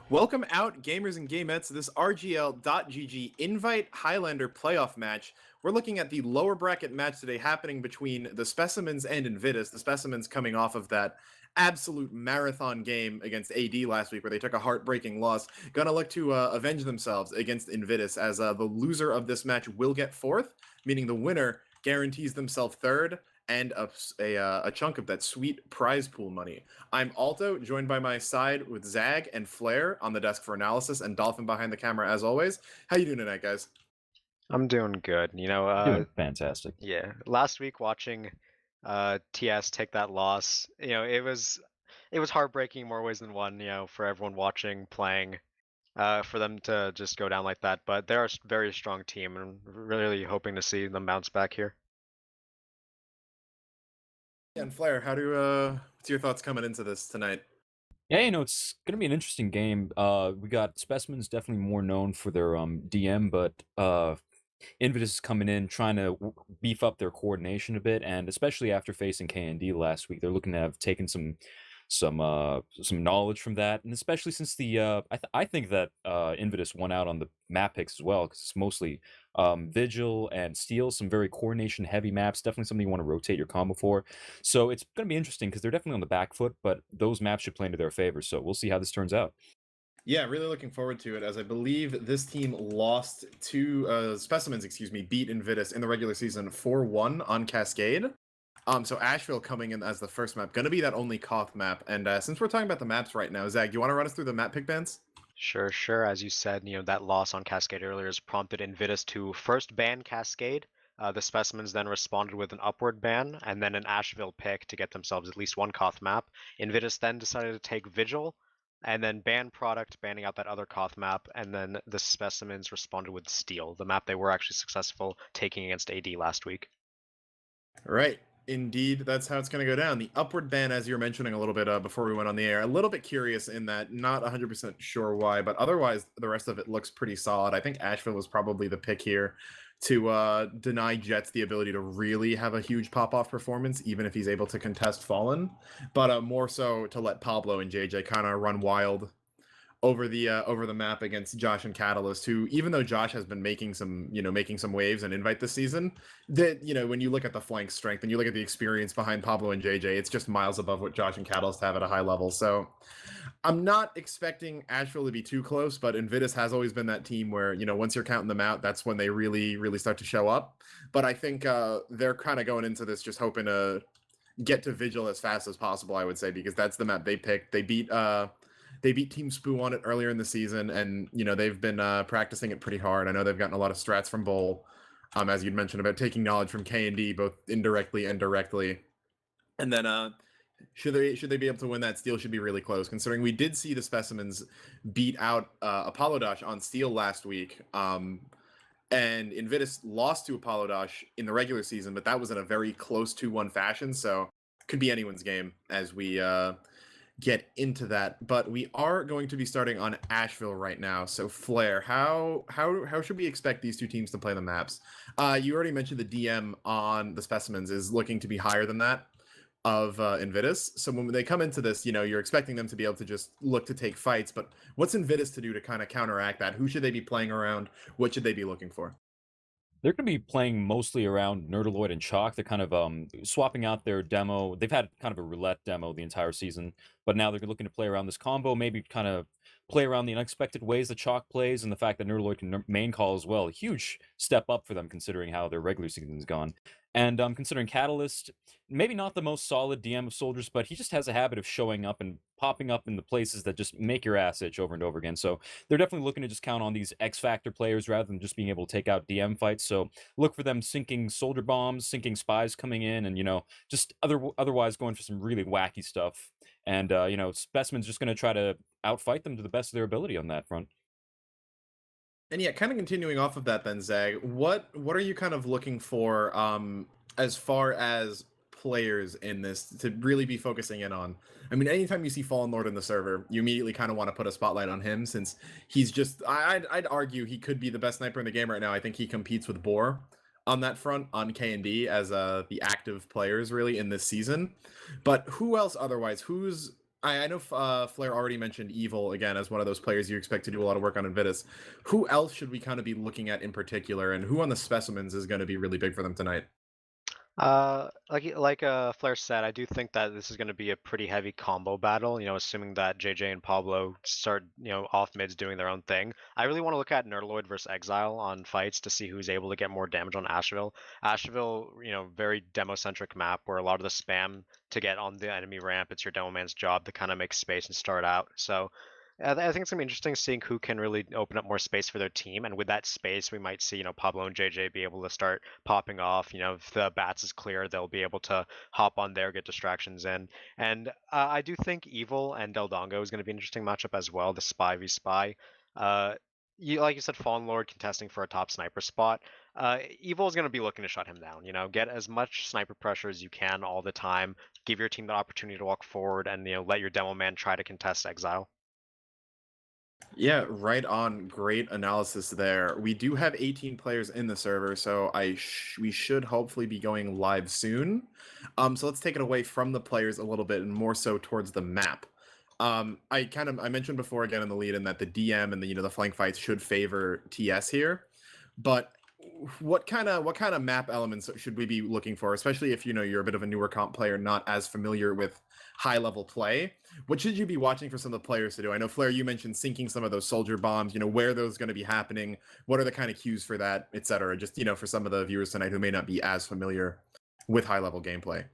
Welcome out, gamers and gamettes, to this RGL.GG Invite Highlander playoff match. We're looking at the lower bracket match today happening between the Specimens and Invitus. The Specimens coming off of that absolute marathon game against AD last week where they took a heartbreaking loss. Gonna look to avenge themselves against Invitus as the loser of this match will get fourth, meaning the winner guarantees themselves third and a chunk of that sweet prize pool money. I'm Alto, joined by my side with Zag and Flair on the desk for analysis, and Dolphin behind the camera as always. How you doing tonight, guys? I'm doing good. Doing fantastic. Yeah, last week watching TS take that loss, it was heartbreaking in more ways than one, for everyone watching, playing, for them to just go down like that. But they're a very strong team, and really hoping to see them bounce back here. And Flair, what's your thoughts coming into this tonight? Yeah, it's gonna be an interesting game. We got Specimens definitely more known for their DM, but Invitus is coming in trying to beef up their coordination a bit, and especially after facing KND last week, they're looking to have taken some knowledge from that, and especially since the I think that Invitus won out on the map picks as well because it's mostly Vigil and Steel, some very coordination heavy maps, definitely something you want to rotate your combo for. So it's going to be interesting because they're definitely on the back foot, but those maps should play into their favor. So we'll see how this turns out. Yeah, really looking forward to it, as I believe this team lost to Specimens, beat Invitus in the regular season 4-1 on Cascade. So Asheville coming in as the first map, gonna be that only Koth map. And since we're talking about the maps right now, Zag, do you want to run us through the map pick bans? Sure. As you said, that loss on Cascade earlier has prompted Invitus to first ban Cascade. The Specimens then responded with an upward ban and then an Asheville pick to get themselves at least one Koth map. Invitus then decided to take Vigil and then ban Product, banning out that other Koth map, and then the Specimens responded with Steel, the map they were actually successful taking against AD last week. Right. Indeed, that's how it's going to go down. The upward ban, as you were mentioning a little bit before we went on the air, a little bit curious in that, not 100% sure why, but otherwise the rest of it looks pretty solid. I think Asheville was probably the pick here to deny Jets the ability to really have a huge pop-off performance, even if he's able to contest Fallen, but more so to let Pablo and JJ kind of run wild over the map against Josh and Catalyst, who, even though Josh has been making some waves and invite this season, that, when you look at the flank strength and you look at the experience behind Pablo and JJ, it's just miles above what Josh and Catalyst have at a high level. So I'm not expecting Asheville to be too close, but Invitus has always been that team where, once you're counting them out, that's when they really, really start to show up. But I think they're kind of going into this just hoping to get to Vigil as fast as possible, I would say, because that's the map they picked. They beat Team Spoo on it earlier in the season, and they've been practicing it pretty hard. I know they've gotten a lot of strats from Bowl, as you'd mentioned, about taking knowledge from K&D both indirectly and directly. And then should they be able to win that, Steel should be really close, considering we did see the Specimens beat out Apollo Dash on Steel last week. And Invitus lost to Apollo Dash in the regular season, but that was in a very close 2-1 fashion, so could be anyone's game as we get into that. But we are going to be starting on Asheville right now. So Flair, how should we expect these two teams to play the maps? You already mentioned the DM on the Specimens is looking to be higher than that of Invitus. So when they come into this, you're expecting them to be able to just look to take fights. But what's Invitus to do to kind of counteract that? Who should they be playing around? What should they be looking for? They're going to be playing mostly around Nerdaloid and Chalk. They're kind of swapping out their demo. They've had kind of a roulette demo the entire season, but now they're looking to play around this combo, maybe kind of play around the unexpected ways that Chalk plays, and the fact that Nerdaloid can main call as well. A huge step up for them considering how their regular season's gone. And considering Catalyst, maybe not the most solid DM of soldiers, but he just has a habit of showing up and popping up in the places that just make your ass itch over and over again. So they're definitely looking to just count on these X Factor players rather than just being able to take out DM fights. So look for them sinking soldier bombs, sinking spies coming in, and just otherwise going for some really wacky stuff. And Specimen's just going to try to outfight them to the best of their ability on that front. And yeah, kind of continuing off of that then, Zag, what are you kind of looking for as far as players in this to really be focusing in on? I mean, anytime you see Fallen Lord in the server, you immediately kind of want to put a spotlight on him, since he's just, I'd argue he could be the best sniper in the game right now. I think he competes with Boar on that front on K&D as the active players really in this season. But who else otherwise? Who's I know Flair already mentioned Evil again as one of those players you expect to do a lot of work on in Vitus. Who else should we kind of be looking at in particular, and who on the specimens is going to be really big for them tonight? Like Flair said, I do think that this is going to be a pretty heavy combo battle. Assuming that JJ and Pablo start, off mids doing their own thing. I really want to look at Nerdaloid versus Exile on fights to see who's able to get more damage on Asheville. Asheville, very demo centric map where a lot of the spam to get on the enemy ramp, it's your demo man's job to kind of make space and start out. So I think it's gonna be interesting seeing who can really open up more space for their team, and with that space, we might see Pablo and JJ be able to start popping off. If the bats is clear, they'll be able to hop on there, get distractions in, and I do think Evil and Del Dongo is going to be an interesting matchup as well. The Spy v Spy. Like you said, Fallen Lord contesting for a top sniper spot. Evil is going to be looking to shut him down. Get as much sniper pressure as you can all the time. Give your team the opportunity to walk forward, and let your demo man try to contest Exile. Yeah, right on. Great analysis there. We do have 18 players in the server, so we should hopefully be going live soon. So let's take it away from the players a little bit and more so towards the map. I mentioned before again in the lead in that the DM and the flank fights should favor TS here, but what kind of map elements should we be looking for, especially if you're a bit of a newer comp player, not as familiar with high level play? What should you be watching for some of the players to do? I know Flair, you mentioned sinking some of those soldier bombs. Where are those going to be happening? What are the kind of cues for that, etc.? Just for some of the viewers tonight who may not be as familiar with high level gameplay.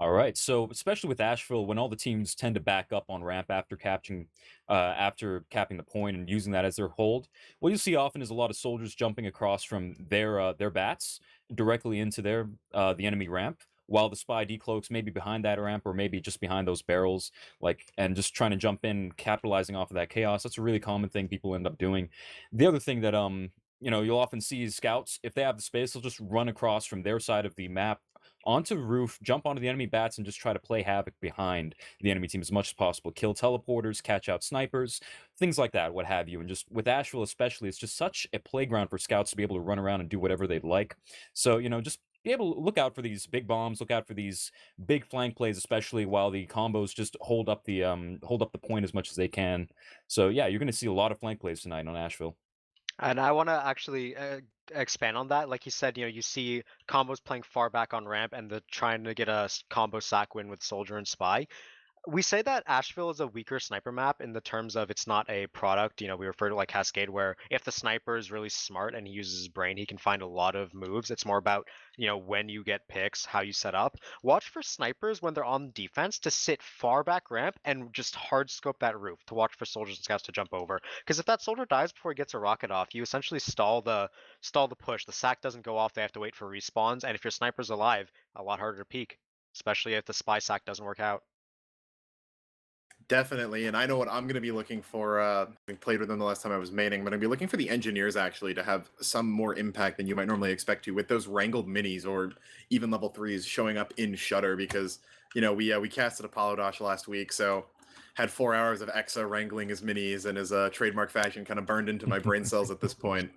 All right. So especially with Asheville, when all the teams tend to back up on ramp after capping the point and using that as their hold, what you see often is a lot of soldiers jumping across from their bats directly into the enemy ramp, while the spy decloaks maybe behind that ramp or maybe just behind those barrels, and just trying to jump in, capitalizing off of that chaos. That's a really common thing people end up doing. The other thing that you'll often see is scouts, if they have the space, they'll just run across from their side of the map onto the roof, jump onto the enemy bats, and just try to play havoc behind the enemy team as much as possible. Kill teleporters, catch out snipers, things like that, what have you. And just with Asheville especially, it's just such a playground for scouts to be able to run around and do whatever they'd like. So, just be able to look out for these big bombs, look out for these big flank plays, especially while the combos just hold up the point as much as they can. So yeah, you're going to see a lot of flank plays tonight on Asheville. And I want to actually expand on that. Like you said, you see combos playing far back on ramp and the trying to get a combo sack win with Soldier and Spy. We say that Asheville is a weaker sniper map in the terms of it's not a product. We refer to like Cascade, where if the sniper is really smart and he uses his brain, he can find a lot of moves. It's more about, when you get picks, how you set up. Watch for snipers when they're on defense to sit far back ramp and just hard scope that roof to watch for soldiers and scouts to jump over. Because if that soldier dies before he gets a rocket off, you essentially stall the push. The sack doesn't go off, they have to wait for respawns, and if your sniper's alive, a lot harder to peek, especially if the spy sack doesn't work out. Definitely, and I know what I'm going to be looking for. Having played with them the last time I was maining, I'm going to be looking for the engineers actually to have some more impact than you might normally expect to with those wrangled minis or even level 3s showing up in Shutter, because we casted Apollo Dash last week, so had 4 hours of Exa wrangling his minis and his trademark fashion kind of burned into my brain cells at this point.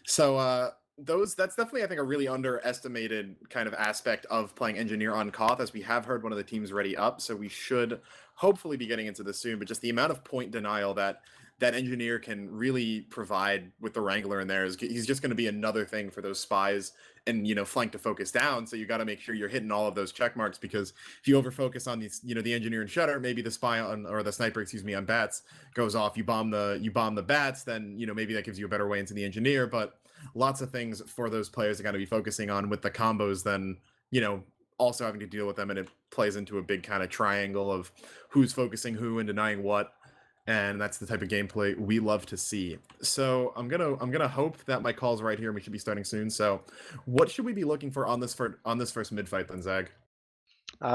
So that's definitely, I think, a really underestimated kind of aspect of playing engineer on Koth, as we have heard one of the teams ready up, so we should hopefully be getting into this soon. But just the amount of point denial that engineer can really provide with the Wrangler in there he's just going to be another thing for those spies and flank to focus down. So you got to make sure you're hitting all of those check marks, because if you over focus on these the engineer and Shutter, maybe the spy or the sniper, on bats goes off, you bomb the bats, then maybe that gives you a better way into the engineer. But lots of things for those players are going to be focusing on with the combos, then also having to deal with them, and it plays into a big kind of triangle of who's focusing who and denying what, and that's the type of gameplay we love to see. So I'm gonna hope that my call's right here and we should be starting soon. So what should we be looking for on this first mid fight then, Zag?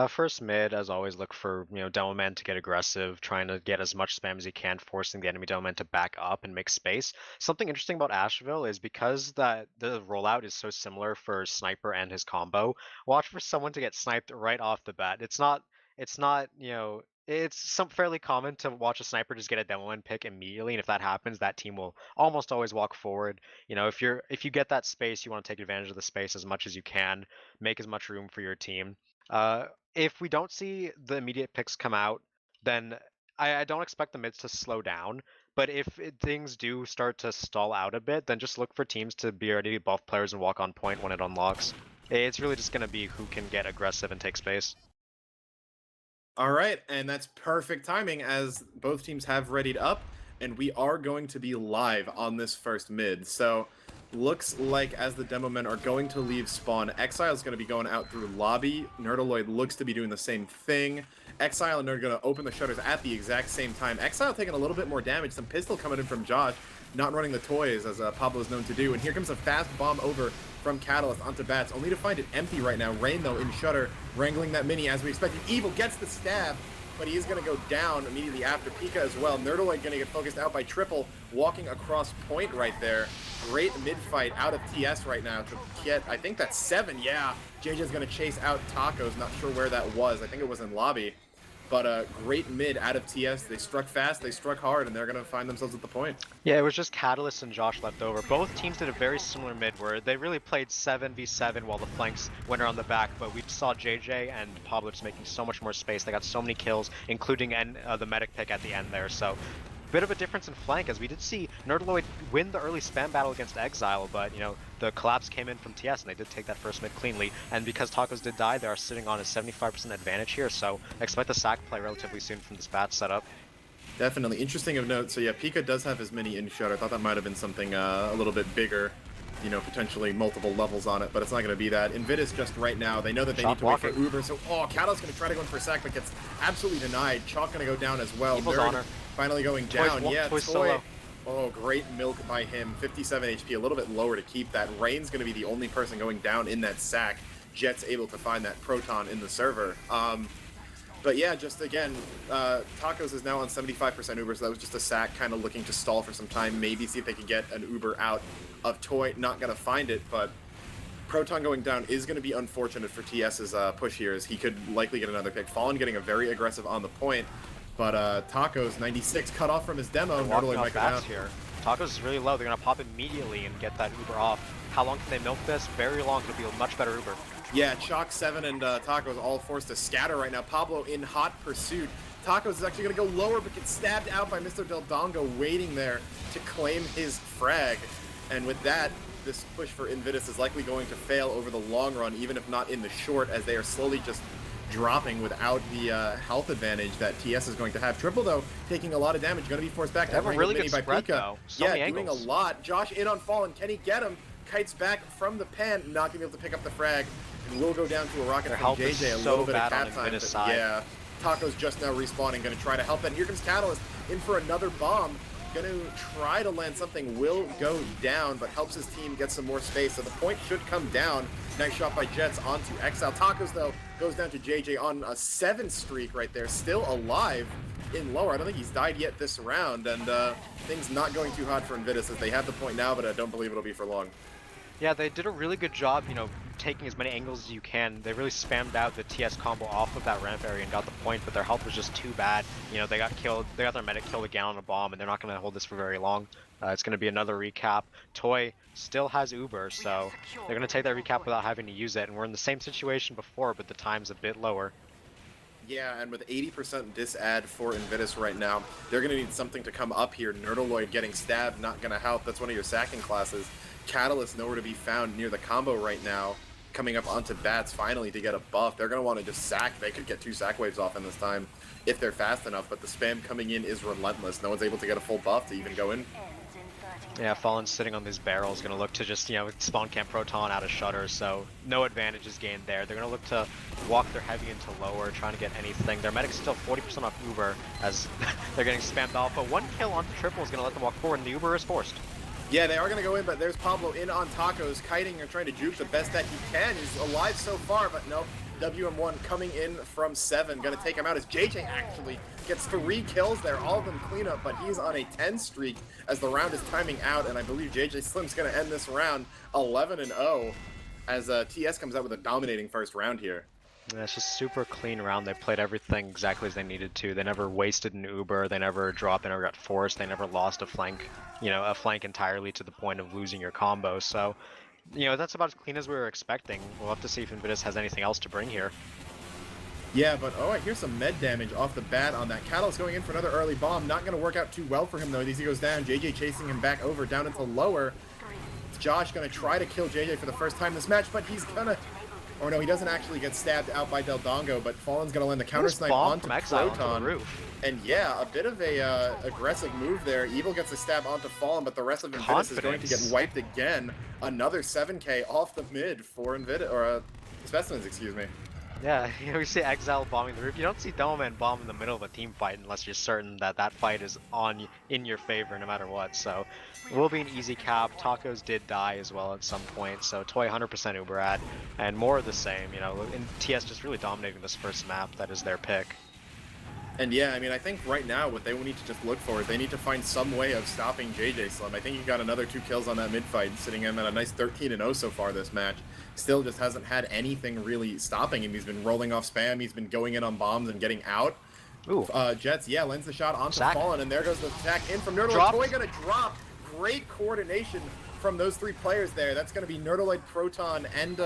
First mid, as always, look for demo man to get aggressive, trying to get as much spam as he can, forcing the enemy demo man to back up and make space. Something interesting about Asheville is because the rollout is so similar for sniper and his combo. Watch for someone to get sniped right off the bat. It's not it's some fairly common to watch a sniper just get a demo man pick immediately, and if that happens, that team will almost always walk forward. If you get that space, you want to take advantage of the space as much as you can, make as much room for your team. If we don't see the immediate picks come out, then I don't expect the mids to slow down. But if things do start to stall out a bit, then just look for teams to be ready to buff players and walk on point when it unlocks. It's really just going to be who can get aggressive and take space. All right, and that's perfect timing as both teams have readied up, and we are going to be live on this first mid. So, looks like as the demo men are going to leave spawn, Exile is going to be going out through lobby. Nerdaloid looks to be doing the same thing. Exile and Nerd are going to open the shutters at the exact same time. Exile taking a little bit more damage. Some pistol coming in from Josh, not running the toys as Pablo is known to do. And here comes a fast bomb over from Catalyst onto Bats, only to find it empty right now. Rain, though, in Shutter, wrangling that mini as we expected. Evil gets the stab, but he is going to go down immediately after. Pika as well. Nerdaloid going to get focused out by Triple, walking across point right there. Great mid-fight out of TS right now to get, I think that's 7, yeah. JJ's going to chase out Tacos, not sure where that was. I think it was in lobby. But great mid out of TS. They struck fast, they struck hard, and they're going to find themselves at the point. Yeah, it was just Catalyst and Josh left over. Both teams did a very similar mid where they really played 7v7 while the flanks went around the back, but we saw JJ and Pablo just making so much more space. They got so many kills, including the medic pick at the end there. So bit of a difference in flank, as we did see Nerdaloid win the early spam battle against Exile, but the collapse came in from TS and they did take that first mid cleanly. And because Tacos did die, they are sitting on a 75% advantage here, so expect a sack play relatively soon from this bat setup. Definitely. Interesting of note. So yeah, Pika does have his mini in Shutter. I thought that might have been something a little bit bigger, potentially multiple levels on it, but it's not going to be that. Invitus just right now, they know that they need to wait for Uber, so Catalyst going to try to go in for a sack, but gets absolutely denied. Chalk going to go down as well. Evil's honor. Finally going down. Toy Toy. solo. Oh, great milk by him. 57 HP, a little bit lower to keep that. Rain's going to be the only person going down in that sack. Jet's able to find that Proton in the server. But yeah, just again, Tacos is now on 75% Uber, so that was just a sack kind of looking to stall for some time, maybe see if they could get an Uber out of Toy. Not going to find it, but Proton going down is going to be unfortunate for TS's push here, as he could likely get another pick. Fallen getting a very aggressive on the point, but Tacos, 96, cut off from his demo. Nerdaloid might go down. Here. Tacos is really low. They're going to pop immediately and get that Uber off. How long can they milk this? Very long. It'll be a much better Uber. Yeah, Chalk, 7, and Tacos all forced to scatter right now. Pablo in hot pursuit. Tacos is actually going to go lower, but gets stabbed out by Mr. Del Dongo waiting there to claim his frag. And with that, this push for Invitus is likely going to fail over the long run, even if not in the short, as they are slowly just dropping without the health advantage that TS is going to have. Triple, though, taking a lot of damage, going to be forced back. They have a really good spread, though. So yeah, doing a lot. Josh in on Fallen. Can he get him? Kites back from the pan, not going to be able to pick up the frag. And will go down to a rocket from JJ. A little bit of cap time, but yeah. Taco's just now respawning, going to try to help. And here comes Catalyst in for another bomb. Going to try to land something, will go down, but helps his team get some more space. So the point should come down. Nice shot by Jets onto Exile. Tacos, though, goes down to JJ on a 7 streak right there. Still alive in lower. I don't think he's died yet this round. And things not going too hot for Invitus as they have the point now, but I don't believe it'll be for long. Yeah, they did a really good job, taking as many angles as you can. They really spammed out the TS combo off of that ramp area and got the point, but their health was just too bad. They got killed. They got their medic killed again on a bomb, and they're not going to hold this for very long. It's going to be another recap. Toy still has Uber, so they're going to take that recap without having to use it, and we're in the same situation before, but the time's a bit lower. Yeah, and with 80% dis-add for Invitus right now, they're going to need something to come up here. Nerdaloid getting stabbed, not going to help. That's one of your sacking classes. Catalyst nowhere to be found near the combo right now. Coming up onto Bats finally to get a buff. They're going to want to just sack. They could get 2 sack waves off in this time if they're fast enough, but the spam coming in is relentless. No one's able to get a full buff to even go in. Yeah, Fallen's sitting on these barrels, going to look to just, spawn camp Proton out of Shutter, so no advantages gained there. They're going to look to walk their heavy into lower, trying to get anything. Their medic's still 40% off Uber as they're getting spammed off, but 1 kill onto Triple is going to let them walk forward, and the Uber is forced. Yeah, they are going to go in, but there's Pablo in on Tacos, kiting and trying to juke the best that he can. He's alive so far, but nope. WM1 coming in from 7, going to take him out as JJ actually gets 3 kills there, all of them clean up, but he's on a 10 streak as the round is timing out, and I believe JJ Slim's going to end this round 11-0 as TS comes out with a dominating first round here. Yeah, it's just super clean round. They played everything exactly as they needed to. They never wasted an Uber. They never dropped in or got forced. They never lost a flank, a flank entirely to the point of losing your combo. So, that's about as clean as we were expecting. We'll have to see if Invitus has anything else to bring here. Yeah, but oh, I hear some med damage off the bat on that. Catalyst going in for another early bomb. Not going to work out too well for him, though. As he goes down, JJ chasing him back over, down into lower. Josh going to try to kill JJ for the first time this match, but he's going to... Or no, he doesn't actually get stabbed out by Del Dongo, but Fallen's going to land the counter snipe onto Proton. And yeah, a bit of a aggressive move there. Evil gets a stab onto Fallen, but the rest of Invitus is going to get wiped again. Another 7K off the mid for Invitus, or Specimens, excuse me. Yeah, we see Exile bombing the roof. You don't see Demoman bomb in the middle of a team fight unless you're certain that that fight is in your favor no matter what. So it will be an easy cap. Tacos did die as well at some point, so Toy 100% Uber ad, and more of the same. You know, and TS just really dominating this first map that is their pick. And yeah, I mean, I think right now what they will need to just look for is they need to find some way of stopping JJ Slim. I think he got another 2 kills on that mid fight, sitting him at a nice 13-0 so far this match. Still just hasn't had anything really stopping him. He's been rolling off spam, he's been going in on bombs and getting out. Ooh. Jets, yeah, lands the shot onto Sack. Fallen, and there goes the attack in from Nerdaloid. Toy gonna drop. Great coordination from those 3 players there. That's gonna be Nerdaloid, Proton, and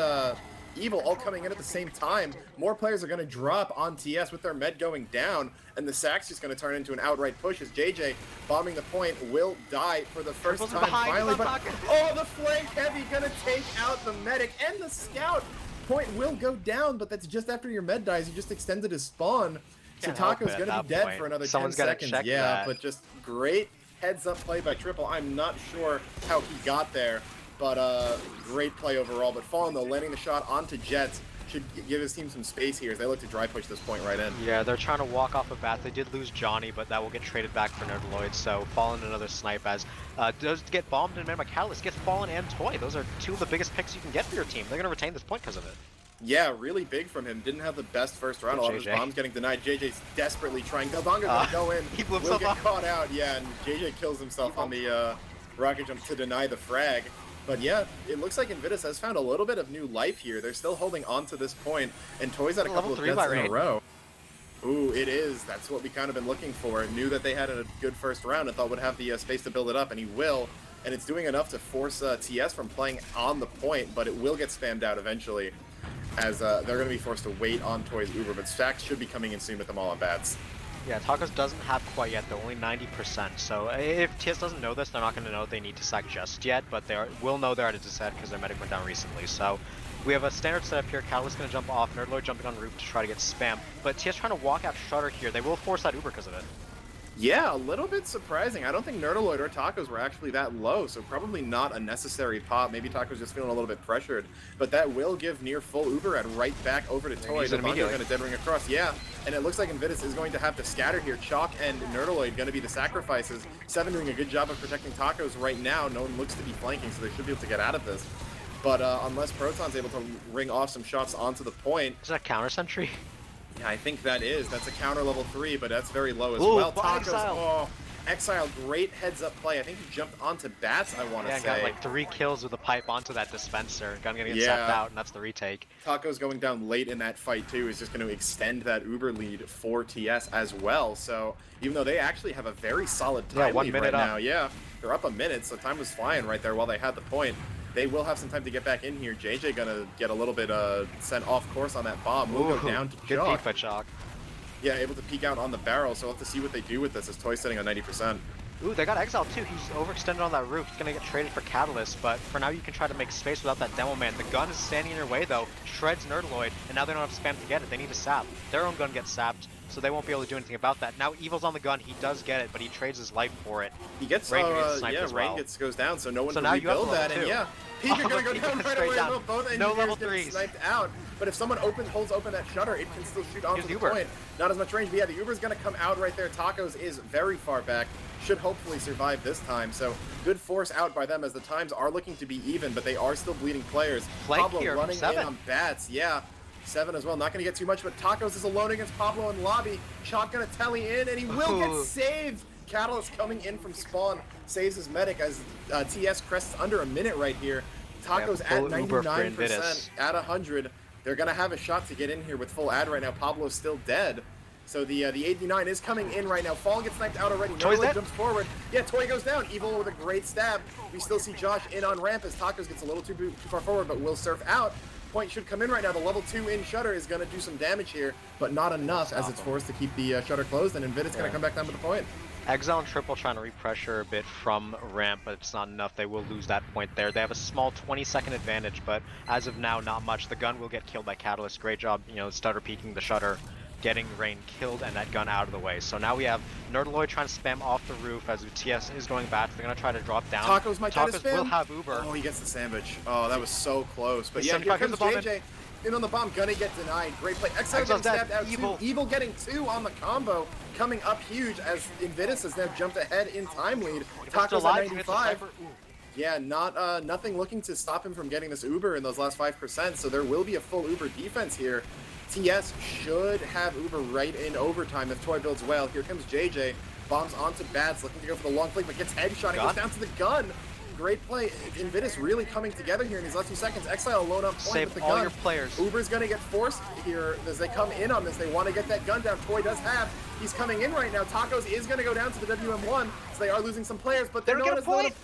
Evil all coming in at the same time. More players are going to drop on TS with their med going down, and the sack's just going to turn into an outright push as JJ bombing the point will die for the first time finally. But oh, the flank heavy going to take out the medic and the scout. Point will go down, but that's just after your med dies. You just extended his spawn. So Taco's going to be dead for another 10 seconds. Yeah, but just great heads up play by Triple. I'm not sure how he got there. But great play overall. But Fallen, though, landing the shot onto Jets should give his team some space here as they look to dry push this point right in. Yeah, they're trying to walk off a bat. They did lose Johnny, but that will get traded back for Nerdaloid. So Fallen another snipe as does get bombed and Catalyst gets Fallen and Toy. Those are 2 of the biggest picks you can get for your team. They're going to retain this point because of it. Yeah, really big from him. Didn't have the best first round. A lot of his bombs getting denied. JJ's desperately trying. Delbonga's gonna go in. He will get caught out. Yeah, and JJ kills himself on the rocket jump to deny the frag. But yeah, it looks like Invitus has found a little bit of new life here. They're still holding on to this point, and Toy's at a couple of deaths in a row. Ooh, it is. That's what we kind of been looking for. Knew that they had a good first round and thought would have the space to build it up, and he will. And it's doing enough to force TS from playing on the point, but it will get spammed out eventually, as they're going to be forced to wait on Toy's Uber. But Stacks should be coming in soon with them all on bats. Yeah, Tacos doesn't have quite yet, though, only 90%. So if TS doesn't know this, they're not going to know they need to sack just yet, but they will know they're at a disadvantage because their medic went down recently. So we have a standard setup here. Catalyst going to jump off, Nerdlord jumping on roof to try to get spam. But TS trying to walk out Shutter here. They will force that Uber because of it. Yeah, a little bit surprising. I don't think Nerdaloid or Tacos were actually that low, so probably not a necessary pop. Maybe Tacos just feeling a little bit pressured, but that will give near full Uber at right back over to Toy. Delbonga's going to dead ring across. Yeah, and it looks like Invitus is going to have to scatter here. Chalk and Nerdaloid going to be the sacrifices. Seven doing a good job of protecting Tacos right now. No one looks to be flanking, so they should be able to get out of this. But unless Proton's able to ring off some shots onto the point. Is that counter sentry? Yeah, I think that is. That's a counter level 3, but that's very low as well. Tacos, Exile. Exile, great heads up play. I think he jumped onto bats, I want to say. Yeah, got like 3 kills with a pipe onto that dispenser. Gun gonna get zapped out, and that's the retake. Tacos going down late in that fight too is just going to extend that Uber lead for TS as well. So even though they actually have a very solid time lead right now, yeah, they're up a minute, so time was flying right there while they had the point. They will have some time to get back in here. JJ gonna get a little bit sent off course on that bomb. We'll go down to good peek by Chalk. Yeah, able to peek out on the barrel, so we'll have to see what they do with this as Toy's sitting on 90%. Ooh, they got Exile too. He's overextended on that roof. He's gonna get traded for Catalyst, but for now you can try to make space without that Demo Man. The gun is standing in your way though, shreds Nerdaloid, and now they don't have spam to get it. They need to sap. Their own gun gets sapped, so they won't be able to do anything about that. Now Evil's on the gun, he does get it, but he trades his life for it. He gets, Rain goes down, so no one can rebuild that, and yeah. Peek are gonna go down right away, both engineers get sniped out. But if someone holds open that shutter, it can still shoot onto the point. Not as much range, but yeah, the Uber's gonna come out right there. Tacos is very far back. Should hopefully survive this time. So good force out by them as the times are looking to be even, but they are still bleeding players. Pablo running in on bats, yeah. 7 as well, not gonna get too much, but Tacos is alone against Pablo in lobby. Chalk gonna telly in, and he will get saved. Catalyst coming in from spawn, saves his medic as TS crests under a minute right here. Tacos at 99%, at 100. They're gonna have a shot to get in here with full ad right now. Pablo's still dead. So the 89 is coming in right now. Fallen gets sniped out already. Nerdaloid jumps forward. Yeah, Toy goes down. Evil with a great stab. We still see Josh in on ramp as Tacos gets a little too far forward, but will surf out. point should come in right now. The level 2 in Shutter is going to do some damage here, but not enough as it's forced to keep the Shutter closed, and Invidus going to come back down with the point. Exile and Triple trying to repressure a bit from ramp, but it's not enough. They will lose that point there. They have a small 20-second advantage, but as of now, not much. The gun will get killed by Catalyst. Great job, you know, stutter peeking the Shutter, getting Rain killed, and that gun out of the way. So now we have Nerdaloid trying to spam off the roof as TS is going back. They're going to try to drop down. Tacos might try to spam. Will have Uber. Oh, he gets the sandwich. Oh, that was so close. But yeah, here 75, comes the bomb JJ. In on the bomb, gonna get denied. Great play. Exile getting stabbed out too. Evil getting 2 on the combo. Coming up huge as Invidus has now jumped ahead in time lead. Tacos at 95. Yeah, nothing looking to stop him from getting this Uber in those last 5%, so there will be a full Uber defense here. TS should have Uber right in overtime if Toy builds well. Here comes JJ. Bombs onto Bats, looking to go for the long flick, but gets headshot. It goes down to the gun. Great play. Invidus really coming together here in these last 2 seconds. Exile alone on point Save with the all gun. your players. Uber's going to get forced here as they come in on this. They want to get that gun down. Toy does have. He's coming in right now. Tacos is going to go down to the WM1, so they are losing some players, but they're not a point.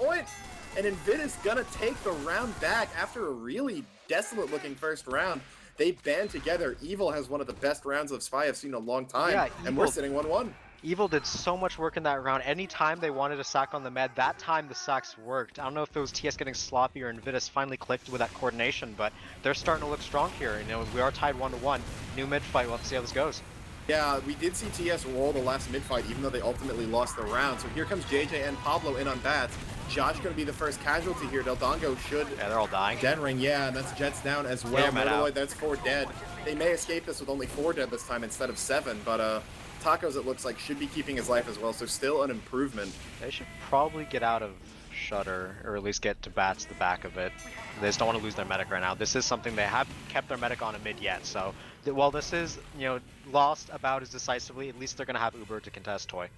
And Invidus going to take the round back after a really desolate-looking first round. They band together. Evil has one of the best rounds of Spy I've seen in a long time, and we're sitting 1-1. Evil did so much work in that round. Anytime they wanted a sack on the med, that time the sacks worked. I don't know if it was TS getting sloppy or Invidus finally clicked with that coordination, but they're starting to look strong here. You know, we are tied 1-1. New mid fight. We'll have to see how this goes. Yeah, we did see TS roll the last mid fight, even though they ultimately lost the round. So here comes JJ and Pablo in on Bats. Josh going to be the first casualty here. Del Dongo should. Yeah, they're all dying. Dead ring, yeah, and that's Jets down as well. Murderoid, that's 4 dead. They may escape this with only 4 dead this time instead of 7, but Tacos, it looks like, should be keeping his life as well, so still an improvement. They should probably get out of Shutter, or at least get to Bats the back of it. They just don't want to lose their medic right now. This is something they haven't kept their medic on a mid yet, so while this is, you know, lost about as decisively, at least they're going to have Uber to contest Toy.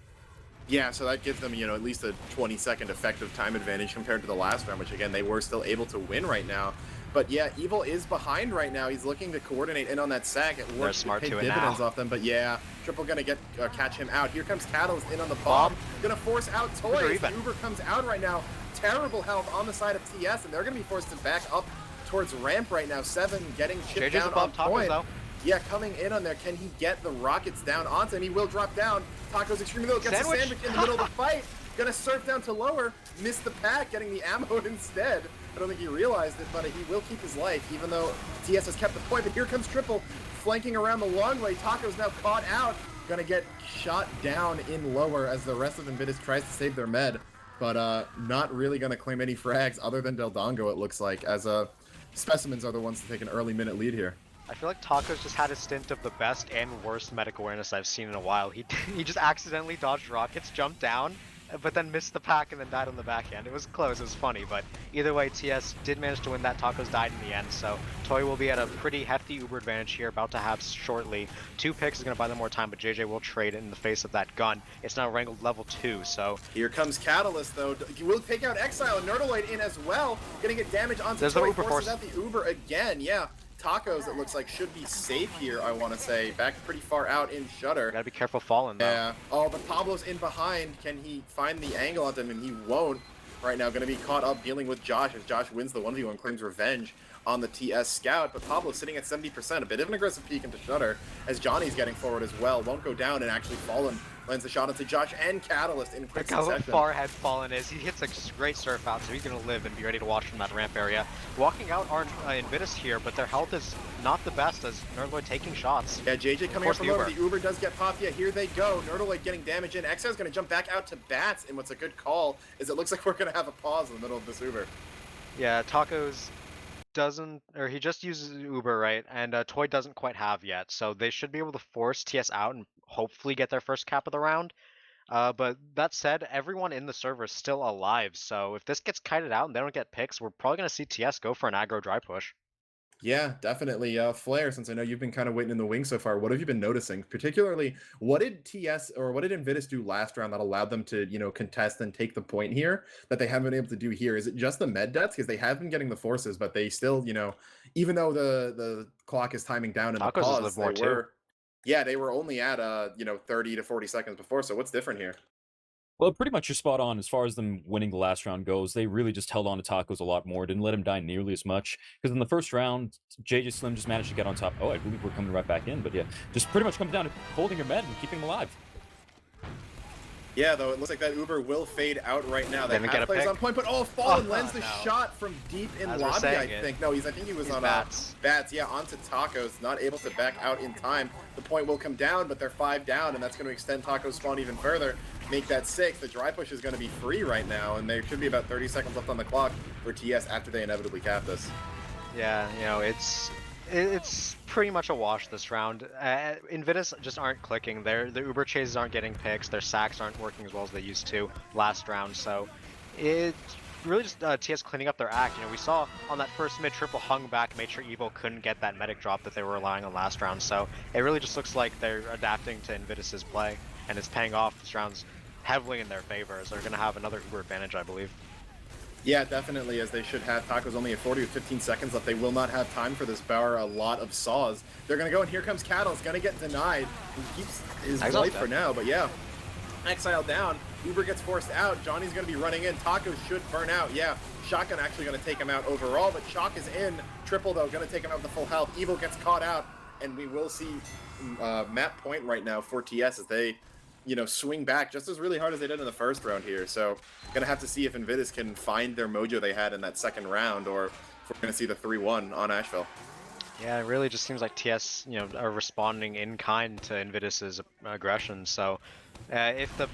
Yeah, so that gives them, you know, at least a 20-second effective time advantage compared to the last round, which, again, they were still able to win right now. But yeah, Evil is behind right now. He's looking to coordinate in on that sack. It works to pay dividends off them, but yeah, Triple gonna get catch him out. Here comes Catalyst in on the bomb. Gonna force out Toy. Uber comes out right now. Terrible health on the side of TS, and they're gonna be forced to back up towards ramp right now. 7 getting chipped down on point. Though. Yeah, coming in on there. Can he get the rockets down onto him? He will drop down. Tacos extremely low. Gets a sandwich in the middle of the fight. Gonna surf down to lower. Missed the pack, getting the ammo instead. I don't think he realized it, but he will keep his life, even though TS has kept the point. But here comes Triple, flanking around the long way. Taco's now caught out. Gonna get shot down in lower as the rest of Invidus tries to save their med. But not really gonna claim any frags other than Del Dongo, it looks like, as Specimens are the ones to take an early minute lead here. I feel like Tacos just had a stint of the best and worst medic awareness I've seen in a while. He just accidentally dodged rockets, jumped down, but then missed the pack and then died on the backhand. It was close, it was funny, but either way, TS did manage to win that. Tacos died in the end, so Toy will be at a pretty hefty Uber advantage here, about to have shortly. 2 picks is going to buy them more time, but JJ will trade in the face of that gun. It's now wrangled level 2, so... Here comes Catalyst, though. He will take out Exile and Nerdaloid in as well. Gonna get damage onto There's Toy. the Uber forces out the Uber again, yeah. Tacos, it looks like, should be safe here, I want to say. Back pretty far out in Shutter. Gotta be careful falling, though. Yeah. Oh, but Pablo's in behind. Can he find the angle on him? And he won't. Right now, going to be caught up dealing with Josh as Josh wins the 1v1, claims revenge on the TS Scout. But Pablo's sitting at 70%. A bit of an aggressive peek into Shutter as Johnny's getting forward as well. Won't go down and actually Fallen lands the shot into Josh and Catalyst in quick succession. Look how far ahead Fallen is. He hits a great surf out, so he's going to live and be ready to watch from that ramp area. Walking out are Invidus here, but their health is not the best as Nerdaloid taking shots. Yeah, JJ coming up from over. The Uber does get popped. Yeah, here they go. Nerdaloid getting damage in. Exo's going to jump back out to Bats, and what's a good call is it looks like we're going to have a pause in the middle of this Uber. Yeah, Tacos doesn't, or he just uses Uber, right? And Toy doesn't quite have yet, so they should be able to force TS out and hopefully get their first cap of the round. But that said, everyone in the server is still alive, so if this gets kited out and they don't get picks, we're probably going to see TS go for an aggro dry push. Yeah, definitely. Flair, since I know you've been kind of waiting in the wings so far, what have you been noticing? Particularly, what did TS or what did Invidus do last round that allowed them to, you know, contest and take the point here that they haven't been able to do here? Is it just the med deaths? Because they have been getting the forces, but they still, you know, even though the clock is timing down in the pause, they were only at, you know, 30 to 40 seconds before. So what's different here? Well, pretty much you're spot on as far as them winning the last round goes. They really just held on to Tacos a lot more, didn't let him die nearly as much. Because in the first round, JJ Slim just managed to get on top. Oh, I believe we're coming right back in, but yeah, just pretty much comes down to holding your men and keeping them alive. Yeah, though it looks like that Uber will fade out right now. They Didn't have get a players pick. on point, but Fallen Oh, lands the no. shot from deep in As we're lobby, saying I it. think. No, I think he was He's on bats. bats, yeah, onto Tacos, not able to back out in time. The point will come down, but they're 5 down, and that's going to extend Tacos' spawn even further, make that 6. The dry push is going to be free right now, and there should be about 30 seconds left on the clock for TS after they inevitably cap this. Yeah, you know, it's pretty much a wash this round. Invitus just aren't clicking. The Uber chases aren't getting picks. Their sacks aren't working as well as they used to last round. So it's really just TS cleaning up their act. You know, we saw on that first mid triple hung back, made sure Evo couldn't get that medic drop that they were relying on last round. So it really just looks like they're adapting to Invitus's play, and it's paying off. This round's heavily in their favor, as they're going to have another Uber advantage, I believe. Yeah, definitely, as they should have. Tacos only at 40 with 15 seconds left. They will not have time for this Bauer. A lot of saws. They're going to go, and here comes Cattle. It's going to get denied. He keeps his life for now, but yeah. Exile down. Uber gets forced out. Johnny's going to be running in. Tacos should burn out. Yeah, Shotgun actually going to take him out overall, but Chalk is in. Triple, though, going to take him out with the full health. Evil gets caught out, and we will see map point right now for TS as they, you know, swing back just as really hard as they did in the first round here. So gonna have to see if Invitus can find their mojo they had in that second round, or if we're gonna see the 3-1 on Asheville. Yeah, it really just seems like TS, you know, are responding in kind to Invitus's aggression. So if the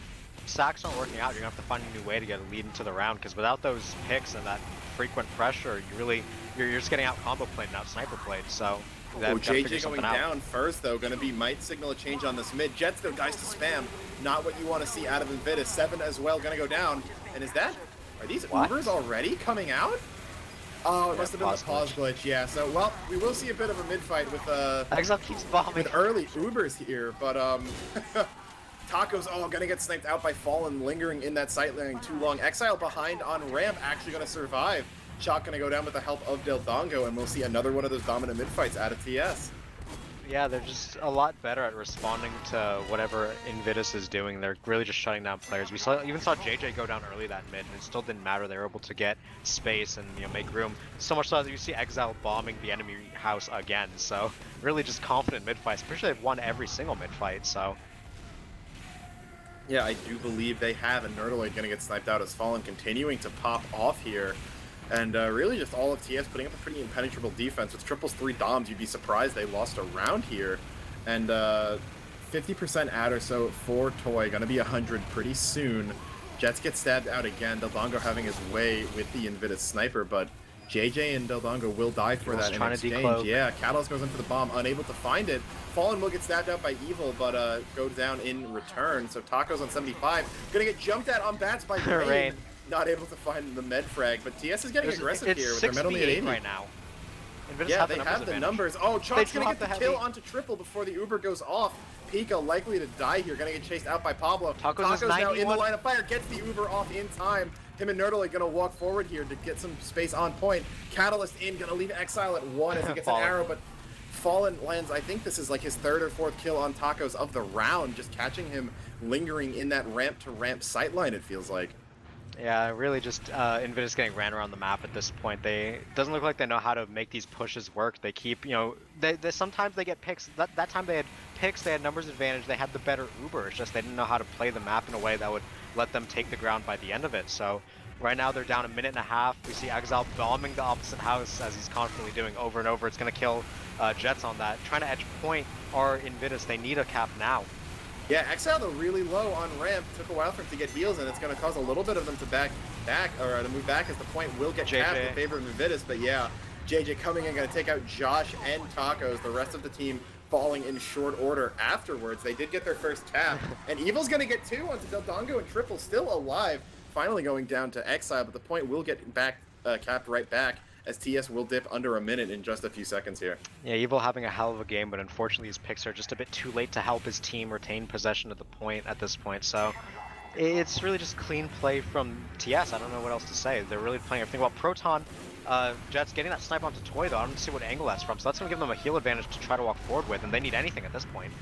sacks aren't working out, you're gonna have to find a new way to get a lead into the round, because without those picks and that frequent pressure, you're just getting out combo played and out sniper played. So JJ going down first, though, going to be might signal a change on this mid. Jets, though, dies to spam. Not what you want to see out of Invitus. 7 as well, going to go down. And are these Ubers already coming out? Oh, it must have been the pause glitch. Yeah, so, well, we will see a bit of a mid-fight with Exile keeps bombing. With early Ubers here, but Tacos, gonna get sniped out by Fallen, lingering in that sight lane too long. Exile behind on ramp, actually gonna survive. Shot gonna go down with the help of Del Dongo, and we'll see another one of those dominant mid-fights out of TS. Yeah, they're just a lot better at responding to whatever Invitus is doing. They're really just shutting down players. We even saw JJ go down early that mid, and it still didn't matter. They were able to get space and, you know, make room. So much so that you see Exile bombing the enemy house again. So really just confident mid-fights. Pretty sure they've won every single mid-fight, so. Yeah, I do believe they have, and Nerdaloid gonna get sniped out as Fallen continuing to pop off here. And really just all of TS putting up a pretty impenetrable defense. With triples 3 doms, you'd be surprised they lost a round here. And 50% ad or so for Toy, gonna be 100 pretty soon. Jets get stabbed out again. Del Dongo having his way with the Invitus sniper, but JJ and Del Dongo will die for that in exchange. Yeah, Catalyst goes in for the bomb, unable to find it. Fallen will get stabbed out by Evil, but goes down in return. So Tacos on 75, gonna get jumped at on bats by Rain. Not able to find the med frag, but TS is getting aggressive here with their med only at 80 right now. Yeah, they have the numbers. Oh, Chalk's gonna get the kill onto Triple before the Uber goes off. Pika likely to die here, gonna get chased out by Pablo. Tacos now in the line of fire, gets the Uber off in time. Him and Nerdle are gonna walk forward here to get some space on point. Catalyst in, gonna leave Exile at 1 as he gets an arrow, but Fallen lands, I think this is like his 3rd or 4th kill on Tacos of the round, just catching him lingering in that ramp to ramp sightline, it feels like. Yeah, really just Invitus getting ran around the map at this point. Doesn't look like they know how to make these pushes work. They keep, you know, they sometimes they get picks. That time they had picks, they had numbers advantage, they had the better Uber. It's just they didn't know how to play the map in a way that would let them take the ground by the end of it. So right now they're down 1.5 minutes. We see Exile bombing the opposite house as he's constantly doing over and over. It's going to kill Jets on that. Trying to edge point or Invitus, they need a cap now. Yeah, Exile though really low on ramp. Took a while for him to get heals, and it's going to cause a little bit of them to to move back as the point will get capped in favor of Invitus. But yeah, JJ coming in, going to take out Josh and Tacos. The rest of the team falling in short order afterwards. They did get their first tap, and Evil's going to get 2 onto Del Dongo, and Triple still alive. Finally going down to Exile, but the point will get back capped right back, as TS will dip under 1 minute in just a few seconds here. Yeah, Evil having a hell of a game, but unfortunately his picks are just a bit too late to help his team retain possession of the point at this point. So it's really just clean play from TS. I don't know what else to say. They're really playing everything well. Proton, Jets getting that snipe onto Toy though. I don't see what angle that's from. So that's going to give them a heal advantage to try to walk forward with, and they need anything at this point.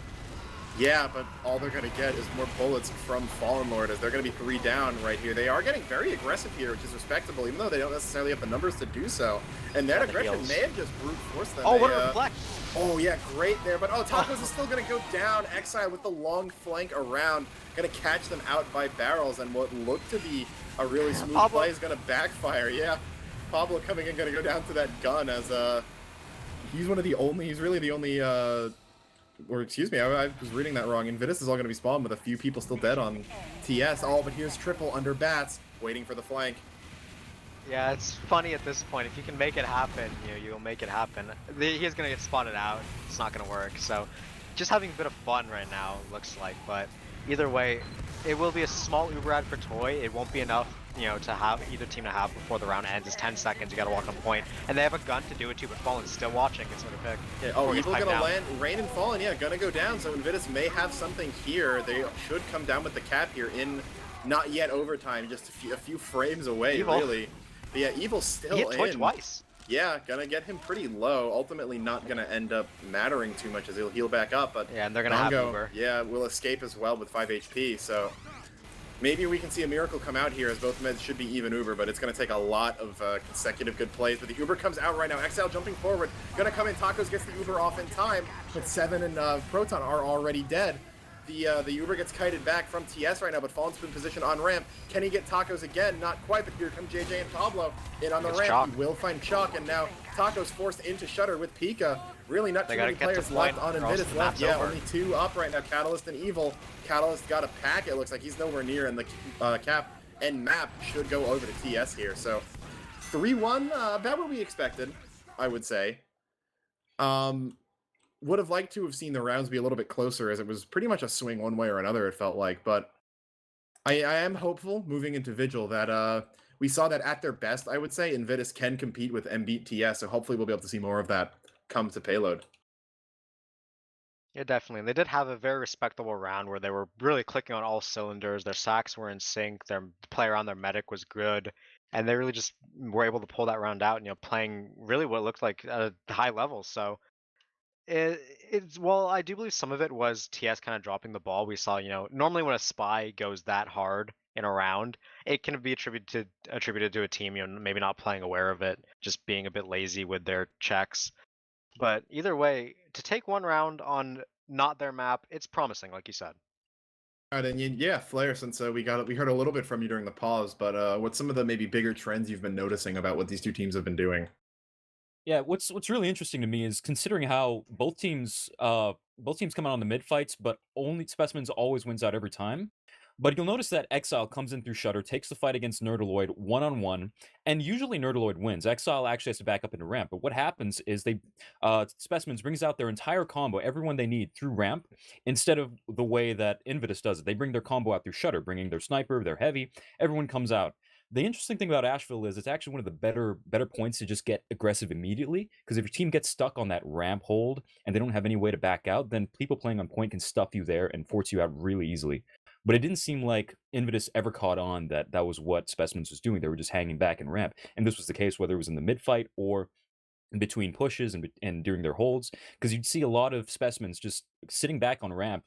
Yeah, but all they're going to get is more bullets from Fallen Lord as they're going to be 3 down right here. They are getting very aggressive here, which is respectable, even though they don't necessarily have the numbers to do so. And that Yeah, the aggression heals. may have just brute forced them. Oh, what a reflect! Oh, yeah, great there. But, Tacos is still going to go down. Exile with the long flank around. Going to catch them out by barrels. And what looked to be a really smooth Pablo. play is going to backfire. Yeah, Pablo coming in, going to go down to that gun as he's really the only or excuse me, I was reading that wrong. Invitus is all going to be spawned with a few people still dead on TS. Oh, but here's Triple under bats, waiting for the flank. Yeah, it's funny at this point. If you can make it happen, you'll make it happen. He's gonna get spotted out. It's not gonna work. So, just having a bit of fun right now, looks like. But either way, it will be a small Uber ad for Toy. It won't be enough, to have either team to have before the round ends. It's 10 seconds. You gotta walk on point, and they have a gun to do it too. But Fallen's still watching. It's sort of pick. Yeah, oh, Evil gonna land. Rain and Fallen, yeah, gonna go down. So Invitus may have something here. They should come down with the cap here in not yet overtime, just a few frames away, Evil. Really. But yeah, Evil's still He hit Toy in. twice. Yeah, gonna get him pretty low. Ultimately, not gonna end up mattering too much as he'll heal back up. But Yeah, and they're gonna have Uber. Yeah, will escape as well with 5 HP. So maybe we can see a miracle come out here as both meds should be even Uber, but it's going to take a lot of consecutive good plays. But the Uber comes out right now. Exile jumping forward. Going to come in. Tacos gets the Uber off in time, but Seven and Proton are already dead. The Uber gets kited back from TS right now, but Fallen's been positioned on ramp. Can he get Tacos again? Not quite, but here come JJ and Pablo in on the ramp. Chalk. He will find Chalk, and now Tacos forced into Shutter with Pika. Really not too many players left on Invitus left. Yeah, only 2 up right now, Catalyst and Evil. Catalyst got a pack, it looks like he's nowhere near in the cap, and Map should go over to TS here. So 3-1, about what we expected, I would say. Would have liked to have seen the rounds be a little bit closer, as it was pretty much a swing one way or another, it felt like. But I am hopeful moving into Vigil that we saw that at their best, I would say, Invitus can compete with and beat TS, so hopefully we'll be able to see more of that come to Payload. Yeah, definitely. And they did have a very respectable round where they were really clicking on all cylinders. Their sacks were in sync. Their play around their medic was good, and they really just were able to pull that round out. Playing really what looked like at a high level. So well, I do believe some of it was TS kind of dropping the ball. We saw, normally when a spy goes that hard in a round, it can be attributed to a team, maybe not playing aware of it, just being a bit lazy with their checks. But either way, to take one round on not their map, it's promising, like you said. All right, and yeah, Flair, since we heard a little bit from you during the pause, but what's some of the maybe bigger trends you've been noticing about what these two teams have been doing? Yeah, what's really interesting to me is considering how both teams come out on the mid fights, but only Specimens always wins out every time. But you'll notice that Exile comes in through Shutter, takes the fight against Nerdaloid one-on-one, and usually Nerdaloid wins. Exile actually has to back up into ramp, but what happens is Specimens brings out their entire combo, everyone they need through ramp, instead of the way that Invitus does it. They bring their combo out through Shutter, bringing their sniper, their heavy, everyone comes out. The interesting thing about Asheville is it's actually one of the better points to just get aggressive immediately, because if your team gets stuck on that ramp hold and they don't have any way to back out, then people playing on point can stuff you there and force you out really easily. But it didn't seem like Invitus ever caught on that that was what Specimens was doing. They were just hanging back in ramp, and this was the case whether it was in the mid fight or in between pushes and during their holds, because you'd see a lot of Specimens just sitting back on ramp,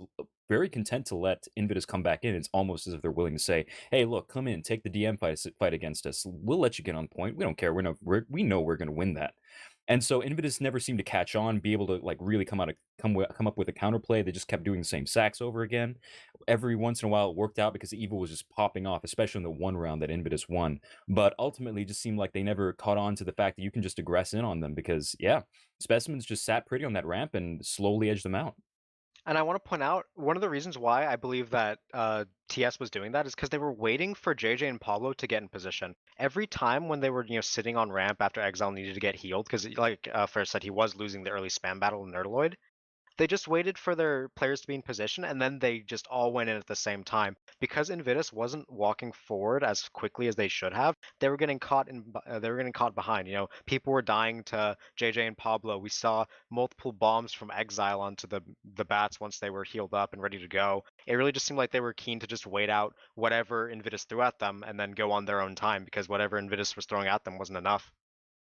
very content to let Invitus come back in. It's almost as if they're willing to say, "Hey, look, come in, take the DM fight against us. We'll let you get on point. We don't care. We know we're going to win that." And so Invitus never seemed to catch on, be able to like really come up with a counterplay. They just kept doing the same sacks over again. Every once in a while, it worked out because Evil was just popping off, especially in the one round that Invitus won. But ultimately, it just seemed like they never caught on to the fact that you can just aggress in on them because, yeah, Specimens just sat pretty on that ramp and slowly edged them out. And I want to point out one of the reasons why I believe that TS was doing that is because they were waiting for JJ and Pablo to get in position. Every time when they were, sitting on ramp after Exile needed to get healed, because like Ferris said, he was losing the early spam battle in Nerdaloid. They just waited for their players to be in position, and then they just all went in at the same time. Because Invitus wasn't walking forward as quickly as they should have, they were getting caught behind. People were dying to JJ and Pablo. We saw multiple bombs from Exile onto the bats once they were healed up and ready to go. It really just seemed like they were keen to just wait out whatever Invitus threw at them and then go on their own time, because whatever Invitus was throwing at them wasn't enough.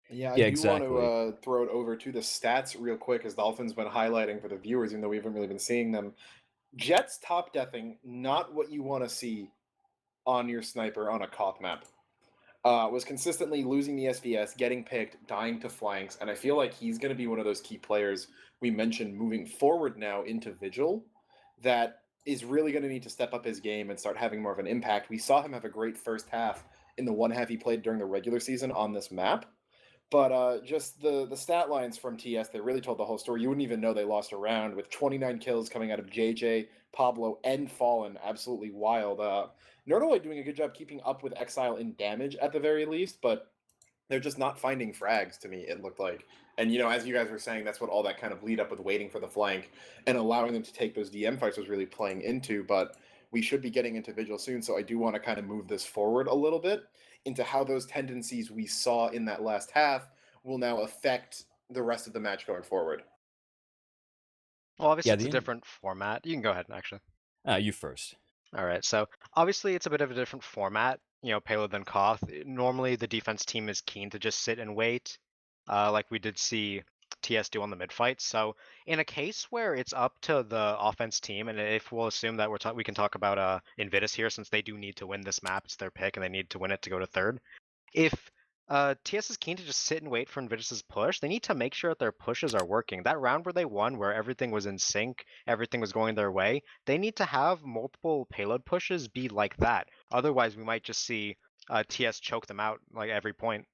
Yeah, I Yeah, do want exactly. to throw it over to the stats real quick, as Dolphin's been highlighting for the viewers, even though we haven't really been seeing them. Jets top deathing, not what you want to see on your sniper on a Koth map. Was consistently losing the SVS, getting picked, dying to flanks, and I feel like he's going to be one of those key players we mentioned moving forward now into Vigil that is really going to need to step up his game and start having more of an impact. We saw him have a great first half in the one half he played during the regular season on this map. But just the stat lines from TS, they really told the whole story. You wouldn't even know they lost a round with 29 kills coming out of JJ, Pablo, and Fallen. Absolutely wild. Nerdaloid doing a good job keeping up with Exile in damage at the very least, but they're just not finding frags to me, it looked like. And, as you guys were saying, that's what all that kind of lead up with waiting for the flank and allowing them to take those DM fights was really playing into. But we should be getting into Vigil soon, so I do want to kind of move this forward a little bit into how those tendencies we saw in that last half will now affect the rest of the match going forward. Well, obviously Yeah, it's a different format. You can go ahead, actually. you first. All right, so obviously it's a bit of a different format, payload than Koth. Normally the defense team is keen to just sit and wait, like we did see TS do on the mid fight. So in a case where it's up to the offense team, and if we'll assume that we can talk about Invitus here, since they do need to win this map, it's their pick, and they need to win it to go to third. If TS is keen to just sit and wait for Invitus's push, they need to make sure that their pushes are working. That round where they won, where everything was in sync, everything was going their way, they need to have multiple payload pushes be like that. Otherwise, we might just see TS choke them out like every point.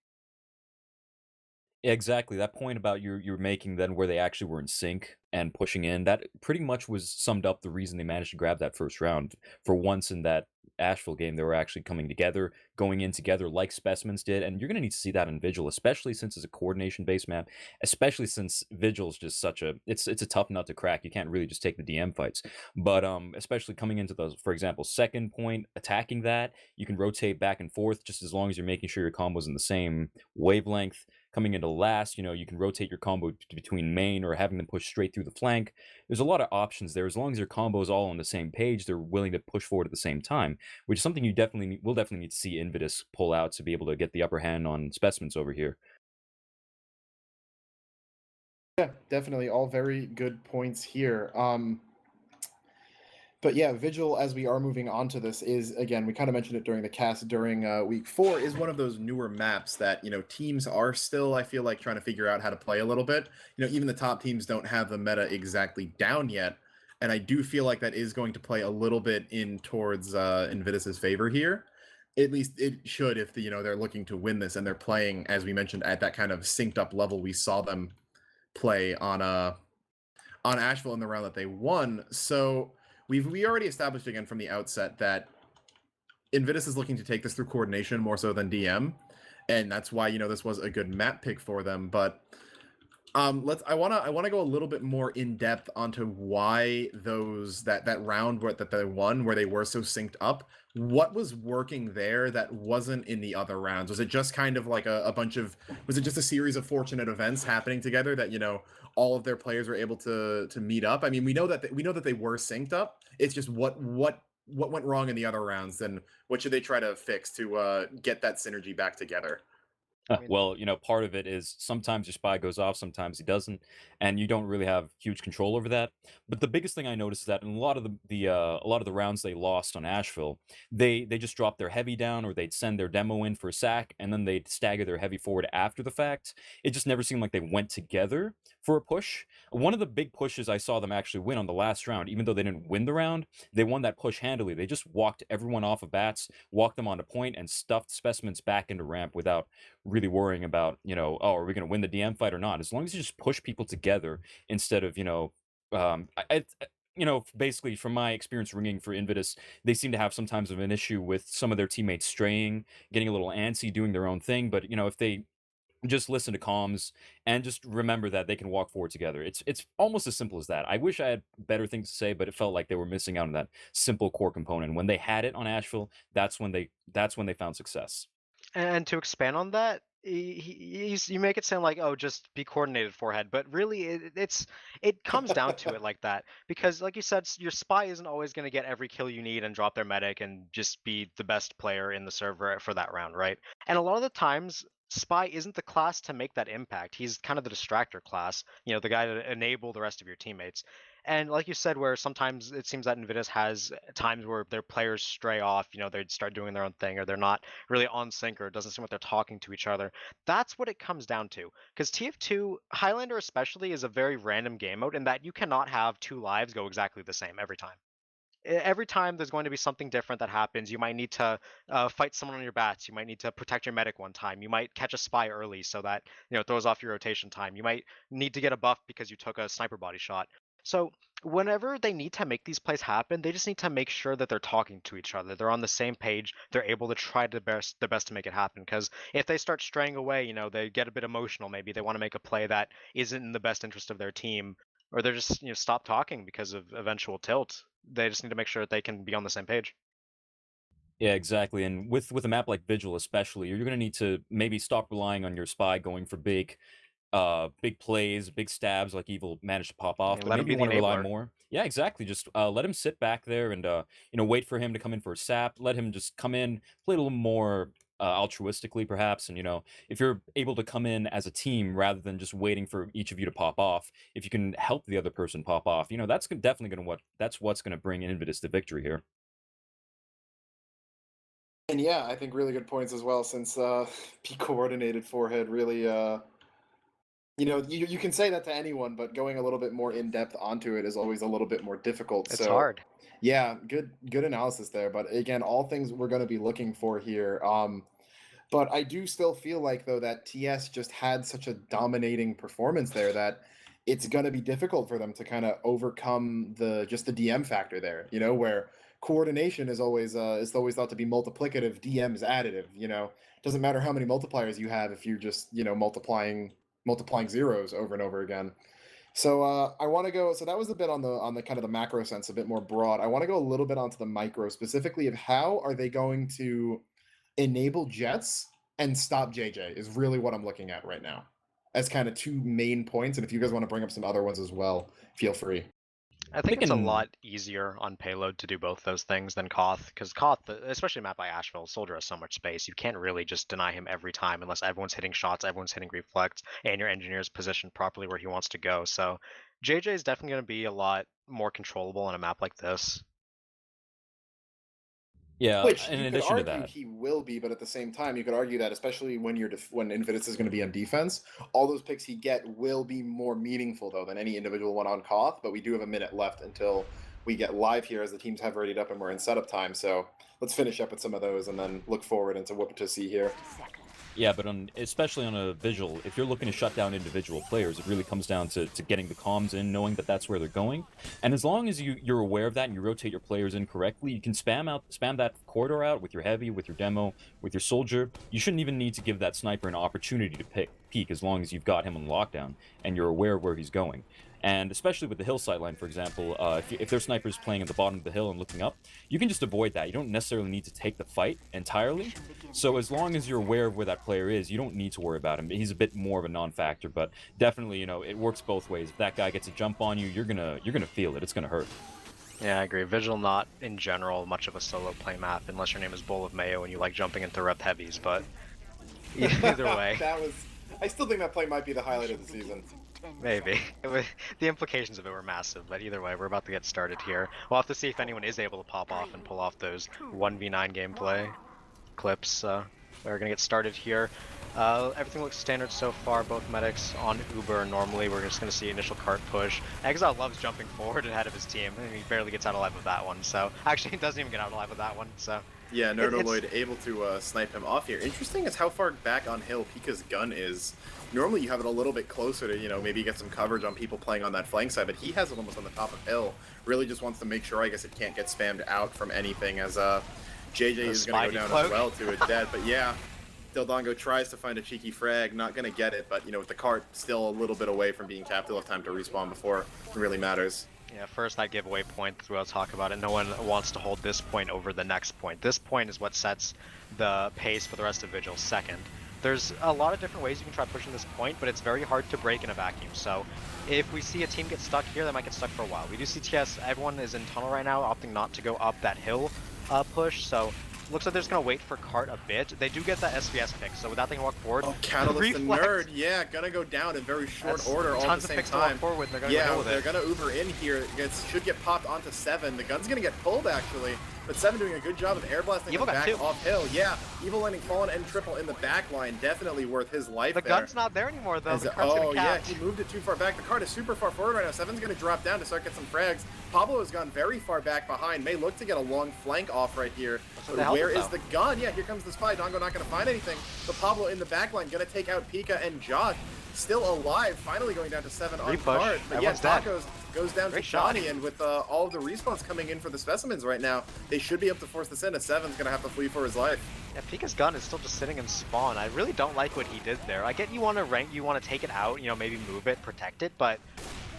Yeah, exactly. That point about you're making then where they actually were in sync and pushing in, that pretty much was summed up the reason they managed to grab that first round. For once in that Asheville game, they were actually coming together, going in together like Specimens did, and you're going to need to see that in Vigil, especially since it's a coordination-based map, especially since Vigil's just such it's a tough nut to crack. You can't really just take the DM fights. But especially coming into those, for example, second point, attacking that, you can rotate back and forth just as long as you're making sure your combo's in the same wavelength. Coming into last, you can rotate your combo between main or having them push straight through the flank. There's a lot of options there. As long as your combo is all on the same page, they're willing to push forward at the same time, which is something you will definitely need to see Invitus pull out to be able to get the upper hand on Specimens over here. Yeah, definitely. All very good points here. But yeah, Vigil, as we are moving on to this, is, again, we kind of mentioned it during the cast during week 4, is one of those newer maps that, teams are still, I feel like, trying to figure out how to play a little bit. Even the top teams don't have the meta exactly down yet. And I do feel like that is going to play a little bit in towards Invitus's favor here. At least it should if they're looking to win this and they're playing, as we mentioned, at that kind of synced up level we saw them play on Asheville in the round that they won. So we already established again from the outset that Invitus is looking to take this through coordination more so than DM, and that's why this was a good map pick for them. But I wanna go a little bit more in depth onto why that round that they won where they were so synced up. What was working there that wasn't in the other rounds? Was it just kind of like was it just a series of fortunate events happening together that all of their players were able to meet up? I mean, we know that they were synced up. It's just what went wrong in the other rounds, and what should they try to fix to get that synergy back together? Well, part of it is sometimes your spy goes off, sometimes he doesn't, and you don't really have huge control over that. But the biggest thing I noticed is that in a lot of the rounds they lost on Asheville, they just dropped their heavy down, or they'd send their demo in for a sack, and then they'd stagger their heavy forward after the fact. It just never seemed like they went together for a push. One of the big pushes I saw them actually win on the last round, even though they didn't win the round, they won that push handily. They just walked everyone off of bats, walked them onto point, and stuffed Specimens back into ramp without really worrying about, oh, are we going to win the DM fight or not? As long as you just push people together instead of, basically from my experience ringing for Invitus, they seem to have sometimes of an issue with some of their teammates straying, getting a little antsy, doing their own thing. But, if they just listen to comms and just remember that they can walk forward together. It's almost as simple as that. I wish I had better things to say, but it felt like they were missing out on that simple core component. When they had it on Asheville, that's when they found success. And to expand on that, you make it sound like, oh, just be coordinated, forehead, but really it comes down to it like that, because like you said, your spy isn't always going to get every kill you need and drop their medic and just be the best player in the server for that round, right? And a lot of the times, spy isn't the class to make that impact. He's kind of the distractor class, the guy to enable the rest of your teammates. And like you said, where sometimes it seems that Invitus has times where their players stray off, they start doing their own thing, or they're not really on sync, or it doesn't seem like they're talking to each other. That's what it comes down to. Because TF2, Highlander especially, is a very random game mode in that you cannot have two lives go exactly the same every time. Every time there's going to be something different that happens. You might need to fight someone on your bats. You might need to protect your medic one time. You might catch a spy early so that it throws off your rotation time. You might need to get a buff because you took a sniper body shot. So whenever they need to make these plays happen, they just need to make sure that they're talking to each other. They're on the same page. They're able to try their best to make it happen. Because if they start straying away, they get a bit emotional. Maybe they want to make a play that isn't in the best interest of their team, or they're just stop talking because of eventual tilt. They just need to make sure that they can be on the same page. Yeah, exactly. And with a map like Vigil especially, you're gonna need to maybe stop relying on your spy going for big plays, big stabs like Evil managed to pop off, Yeah, but let him maybe be you the want to rely enabler. more. Yeah, exactly. Just let him sit back there and wait for him to come in for a sap. Let him just come in, play a little more altruistically, perhaps. And if you're able to come in as a team rather than just waiting for each of you to pop off, if you can help the other person pop off, that's definitely that's what's gonna bring Invitus to victory here. And yeah, I think really good points as well, since P coordinated forehead really you can say that to anyone, but going a little bit more in depth onto it is always a little bit more difficult. It's So hard. yeah, good analysis there. But again, all things we're going to be looking for here. But I do still feel like though that TS just had such a dominating performance there that it's going to be difficult for them to kind of overcome the DM factor there. Where coordination is always thought to be multiplicative, DM is additive. Doesn't matter how many multipliers you have if you're just multiplying zeros over and over again. So I want to go. So that was a bit on the kind of the macro sense, a bit more broad. I want to go a little bit onto the micro, specifically of how are they going to enable Jets and stop JJ is really what I'm looking at right now as kind of two main points. And if you guys want to bring up some other ones as well, feel free. I think it's a Thinking lot easier on payload to do both those things than Koth, because Koth, especially a map like Asheville, Soldier has so much space. You can't really just deny him every time unless everyone's hitting shots, everyone's hitting reflex, and your engineer's positioned properly where he wants to go. So JJ is definitely going to be a lot more controllable on a map like this. Yeah, Which in you could addition to argue that. he will be, but at the same time, you could argue that especially when when Infinix is going to be on defense, all those picks he get will be more meaningful though than any individual one on Koth. But we do have a minute left until we get live here, as the teams have readied up and we're in setup time. So let's finish up with some of those and then look forward into what to see here. Yeah, but especially on a visual, if you're looking to shut down individual players, it really comes down to getting the comms in, knowing that that's where they're going. And as long as you're aware of that and you rotate your players in correctly, you can spam that corridor out with your heavy, with your demo, with your soldier. You shouldn't even need to give that sniper an opportunity to peek as long as you've got him on lockdown and you're aware of where he's going. And especially with the hillside line, for example, if their sniper is playing at the bottom of the hill and looking up, you can just avoid that. You don't necessarily need to take the fight entirely. So as long as you're aware of where that player is, you don't need to worry about him. He's a bit more of a non-factor, but definitely, it works both ways. If that guy gets a jump on you, you're gonna feel it. It's gonna hurt. Yeah, I agree. Vigil not in general much of a solo play map unless your name is Bowl of Mayo and you like jumping into rep heavies, but either way. I still think that play might be the highlight of the season. Maybe. The implications of it were massive, but either way, we're about to get started here. We'll have to see if anyone is able to pop off and pull off those 1v9 gameplay clips. We're gonna get started here. Everything looks standard so far, both medics on Uber. Normally, we're just gonna see initial cart push. Exile loves jumping forward ahead of his team, and he barely gets out alive with that one, so... Actually, he doesn't even get out alive with that one, so... Yeah, Nerdaloid able to snipe him off here. Interesting is how far back on hill Pika's gun is. Normally you have it a little bit closer to, maybe get some coverage on people playing on that flank side, but he has it almost on the top of hill. Really just wants to make sure, I guess, it can't get spammed out from anything, as JJ is going to go down cloak. as well to a dead. But yeah, Dildongo tries to find a cheeky frag, not going to get it, but, with the cart still a little bit away from being capped, he'll have time to respawn before it really matters. Yeah, first that giveaway point, we'll talk about it. No one wants to hold this point over the next point. This point is what sets the pace for the rest of Vigil. Second, there's a lot of different ways you can try pushing this point, but it's very hard to break in a vacuum. So if we see a team get stuck here, they might get stuck for a while. We do see TS, everyone is in tunnel right now, opting not to go up that hill push. So looks like they're just gonna wait for Cart a bit. They do get that SVS pick, so without they can walk forward. Oh, Catalyst and reflex. Nerd, yeah, gonna go down in very short That's order all at tons the of same picks to walk time. forward with, and they're gonna Yeah, go with they're it. gonna Uber in here. It should get popped onto 7. The gun's gonna get pulled actually, but 7 doing a good job of air blasting Evil him got back 2. off hill. Yeah, Evil landing Fallen and Triple in the back line, definitely worth his life The there. gun's not there anymore though. The cart's Oh gonna yeah, catch. he moved it too far back. The cart is super far forward right now. 7's gonna drop down to start get some frags. Pablo has gone very far back behind. May look to get a long flank off right here. what But the hell where is is the gun? Yeah, here comes the spy. Dongo not gonna find anything. But Pablo in the back line gonna take out Pika and Josh. Still alive, finally going down to 7 on Repush. cart. But yeah, Everyone's dead. Tacos goes down Great to shot. Johnny, and with all of the respawns coming in for the specimens right now, they should be able to force this in. A 7's gonna have to flee for his life. Yeah, Pika's gun is still just sitting in spawn. I really don't like what he did there. I get you want to rank, you want to take it out, you know, maybe move it, protect it, but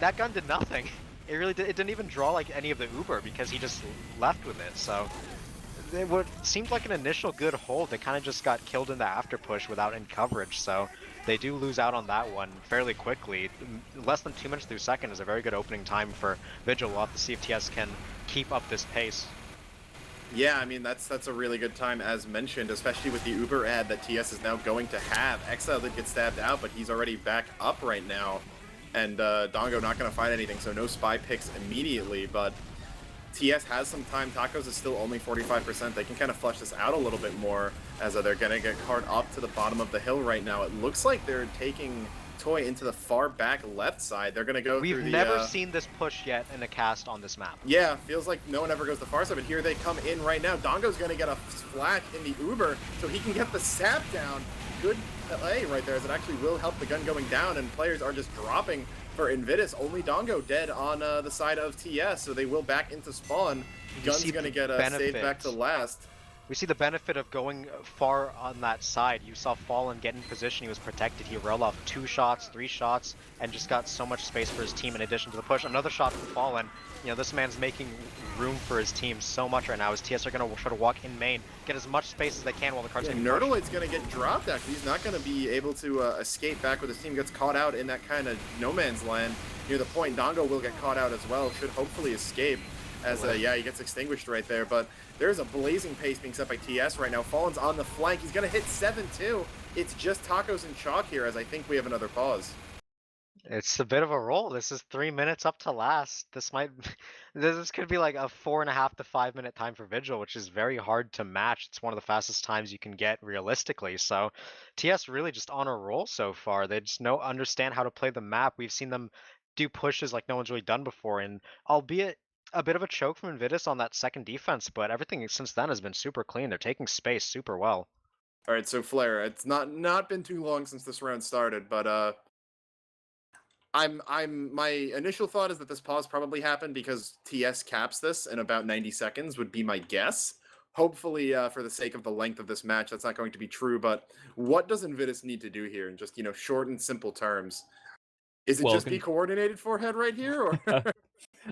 that gun did nothing. It really did, it didn't even draw like any of the Uber because he just left with it. So it seemed like an initial good hold. They kind of just got killed in the after push without any coverage. So they do lose out on that one fairly quickly. Less than 2 minutes through second is a very good opening time for Vigil. We'll have to see if TS can keep up this pace. Yeah, I mean, that's a really good time, as mentioned, especially with the Uber ad that TS is now going to have. Exile did get stabbed out, but he's already back up right now. And Dongo not going to find anything, so no spy picks immediately, but TS has some time. Tacos is still only 45%. They can kind of flush this out a little bit more, as they're going to get cart up to the bottom of the hill right now. It looks like they're taking Toy into the far back left side. They're going to go through the... We've never seen this push yet in a cast on this map. Yeah, feels like no one ever goes the far side, but here they come in right now. Dongo's going to get a flash in the Uber, so he can get the sap down. Good play right there, as it actually will help the gun going down, and players are just dropping for Invitus. Only Dongo dead on the side of TS, so they will back into spawn. Gun's going to get saved back to last. We see the benefit of going far on that side. You saw Fallen get in position, he was protected, he rolled off 2 shots, 3 shots, and just got so much space for his team in addition to the push. Another shot from Fallen. You know, this man's making room for his team so much right now, as TS are going to try to walk in main, get as much space as they can while the cart's getting pushed. Nerdaloid's going to get dropped, actually. He's not going to be able to escape back with his team. Gets caught out in that kind of no man's land near the point. Dongo will get caught out as well, should hopefully escape. As, yeah, he gets extinguished right there, but there's a blazing pace being set by TS right now. Fallen's on the flank. He's going to hit 7 too. It's just Tacos and Chalk here, as I think we have another pause. It's a bit of a roll. This is 3 minutes up to last. This could be like a 4.5 to 5 minute time for Vigil, which is very hard to match. It's one of the fastest times you can get realistically. So TS really just on a roll so far. They just understand how to play the map. We've seen them do pushes like no one's really done before, and albeit a bit of a choke from Invitus on that second defense, but everything since then has been super clean. They're taking space super well. All right, so Flare, it's not been too long since this round started, but my initial thought is that this pause probably happened because TS caps this in about 90 seconds would be my guess. Hopefully, for the sake of the length of this match, that's not going to be true. But what does Invitus need to do here in just short and simple terms? Is it just be coordinated forehead right here, or?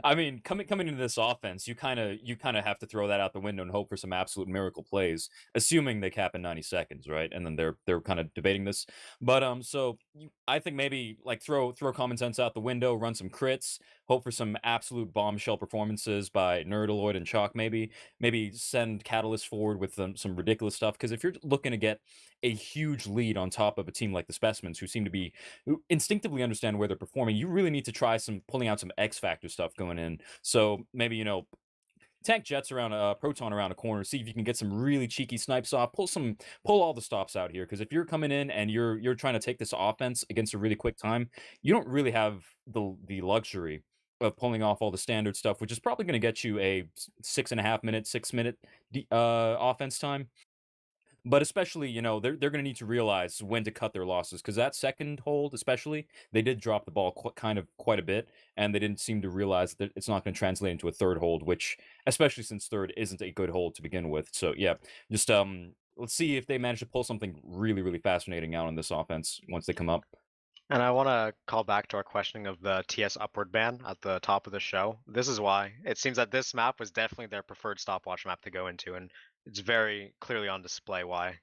I mean, coming into this offense, you kind of have to throw that out the window and hope for some absolute miracle plays, assuming they cap in 90 seconds, right? And then they're kind of debating this, but I think maybe like throw common sense out the window, run some crits, hope for some absolute bombshell performances by Nerdaloid and Chalk. Maybe send Catalyst forward with some ridiculous stuff, because if you're looking to get a huge lead on top of a team like the Specimens, who instinctively understand where they're performing, you really need to try pulling out some X Factor stuff going in. So maybe, tank Jets around Proton around a corner, see if you can get some really cheeky snipes off, pull all the stops out here, because if you're coming in and you're trying to take this offense against a really quick time, you don't really have the luxury of pulling off all the standard stuff, which is probably going to get you a 6.5 minute, 6 minute offense time. But especially, they're going to need to realize when to cut their losses, because that second hold, especially, they did drop the ball quite a bit, and they didn't seem to realize that it's not going to translate into a third hold, which, especially since third isn't a good hold to begin with. So yeah, just let's see if they manage to pull something really, really fascinating out on this offense once they come up. And I want to call back to our questioning of the TS upward ban at the top of the show. This is why. It seems that this map was definitely their preferred stopwatch map to go into, and it's very clearly on display why.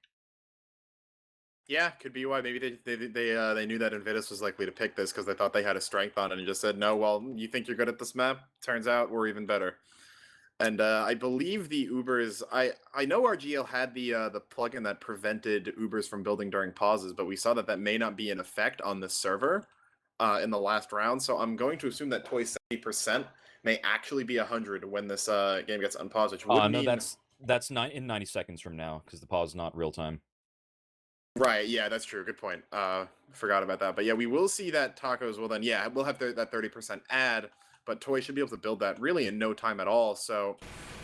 Yeah, could be why. Maybe they knew that Invitus was likely to pick this because they thought they had a strength on it and just said, no, well, you think you're good at this map? Turns out we're even better. And I believe the Ubers. I know RGL had the plugin that prevented Ubers from building during pauses, but we saw that may not be in effect on the server in the last round. So I'm going to assume that Toy 70% may actually be 100 when this game gets unpaused, which would No, mean that's in 90 seconds from now because the pause is not real time. Right, yeah, that's true. Good point. Forgot about that. But yeah, we will see that tacos will then, yeah, we'll have that 30% ad, but Toy should be able to build that really in no time at all. So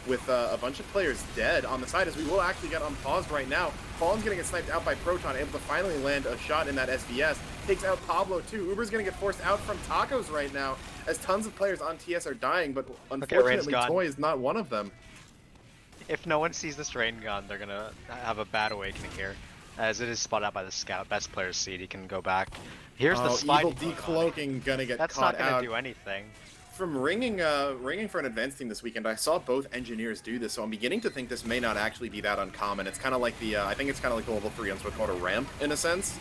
with a bunch of players dead on the side, as we will actually get unpaused right now, Fallen's going to get sniped out by Proton, able to finally land a shot in that SVS. Takes out Pablo too. Uber's going to get forced out from tacos right now, as tons of players on TS are dying, but unfortunately Toy is not one of them. If no one sees this rain gun, they're going to have a bad awakening here. As it is spotted out by the scout, best player's seed, he can go back. Here's the slide. Evil decloaking gonna get That's caught not gonna out. do anything. From ringing for an advanced team this weekend, I saw both engineers do this, so I'm beginning to think this may not actually be that uncommon. It's kind of like the, I think it's kind of like the level 3 on what's called a ramp, in a sense.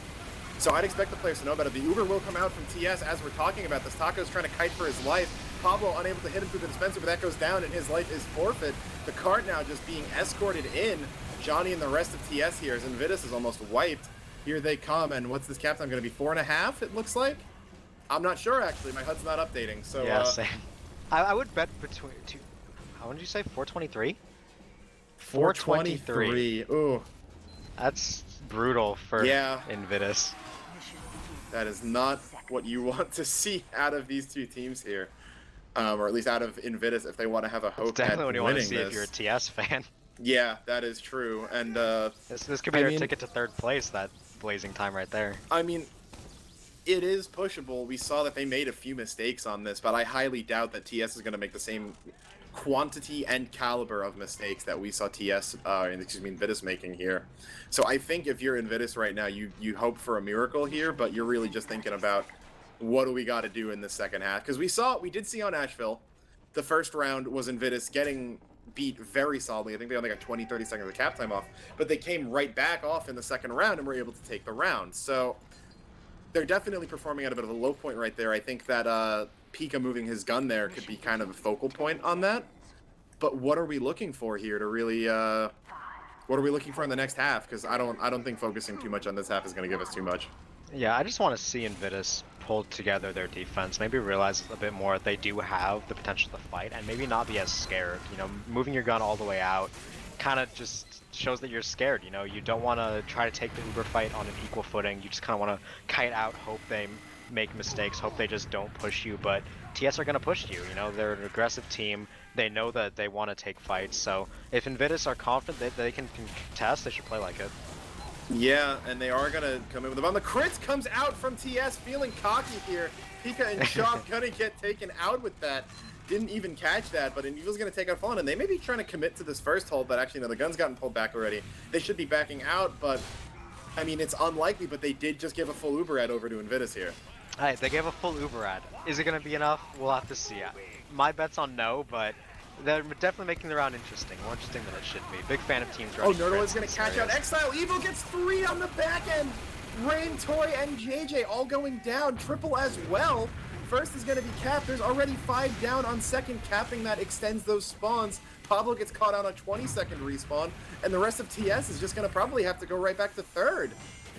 So I'd expect the players to know about it. The Uber will come out from TS as we're talking about this. Taco's trying to kite for his life. Pablo unable to hit him through the dispenser, but that goes down and his life is forfeit. The cart now just being escorted in. Johnny and the rest of TS here, as Invitus is almost wiped. Here they come, and what's this cap time going to be? 4.5, it looks like? I'm not sure, actually. My HUD's not updating, so... Yeah, same. I would bet between two... How did you say? 423? 423. Ooh. That's brutal for Invitus. That is not what you want to see out of these two teams here. Or at least out of Invitus if they want to have a hope It's definitely at what you winning want to see this. if you're a TS fan. Yeah, that is true. And this could be our ticket to third place, that blazing time right there. I mean, it is pushable. We saw that they made a few mistakes on this, but I highly doubt that TS is going to make the same quantity and caliber of mistakes that we saw Invitus making here. So I think if you're Invitus right now, you hope for a miracle here, but you're really just thinking about what do we got to do in the second half? Because we did see on Asheville, the first round was Invitus getting beat very solidly. I think they only got 20-30 seconds of cap time off, but they came right back off in the second round and were able to take the round. So they're definitely performing at a bit of a low point right there. I think that Pika moving his gun there could be kind of a focal point on that. But what are we looking for here to really what are we looking for in the next half? Because I don't think focusing too much on this half is going to give us too much. Yeah, I just want to see Invitus pull together their defense, maybe realize a bit more that they do have the potential to fight, and maybe not be as scared. You know, moving your gun all the way out kind of just shows that you're scared. You know, you don't want to try to take the Uber fight on an equal footing. You just kind of want to kite out, hope they make mistakes, hope they just don't push you. But TS are going to push you. You know, they're an aggressive team. They know that they want to take fights. So if Invitus are confident that they can contest, they should play like it. Yeah, and they are going to come in with the bomb. The crits comes out from TS, feeling cocky here. Pika and Chop going to get taken out with that. Didn't even catch that, but Evil's going to take out Fallen, and they may be trying to commit to this first hold, but actually, no, the gun's gotten pulled back already. They should be backing out, but, I mean, it's unlikely, but they did just give a full Uber ad over to Invitus here. Alright, they gave a full Uber ad. Is it going to be enough? We'll have to see. My bet's on no, but they're definitely making the round interesting. More interesting than it should be. Big fan of teams running. Oh, Nerdle is going to catch out Exile. Evil gets 3 on the back end. Rain, Toy, and JJ all going down. Triple as well. First is going to be capped. There's already 5 down on second. Capping that extends those spawns. Pablo gets caught out on 20-second respawn. And the rest of TS is just going to probably have to go right back to third.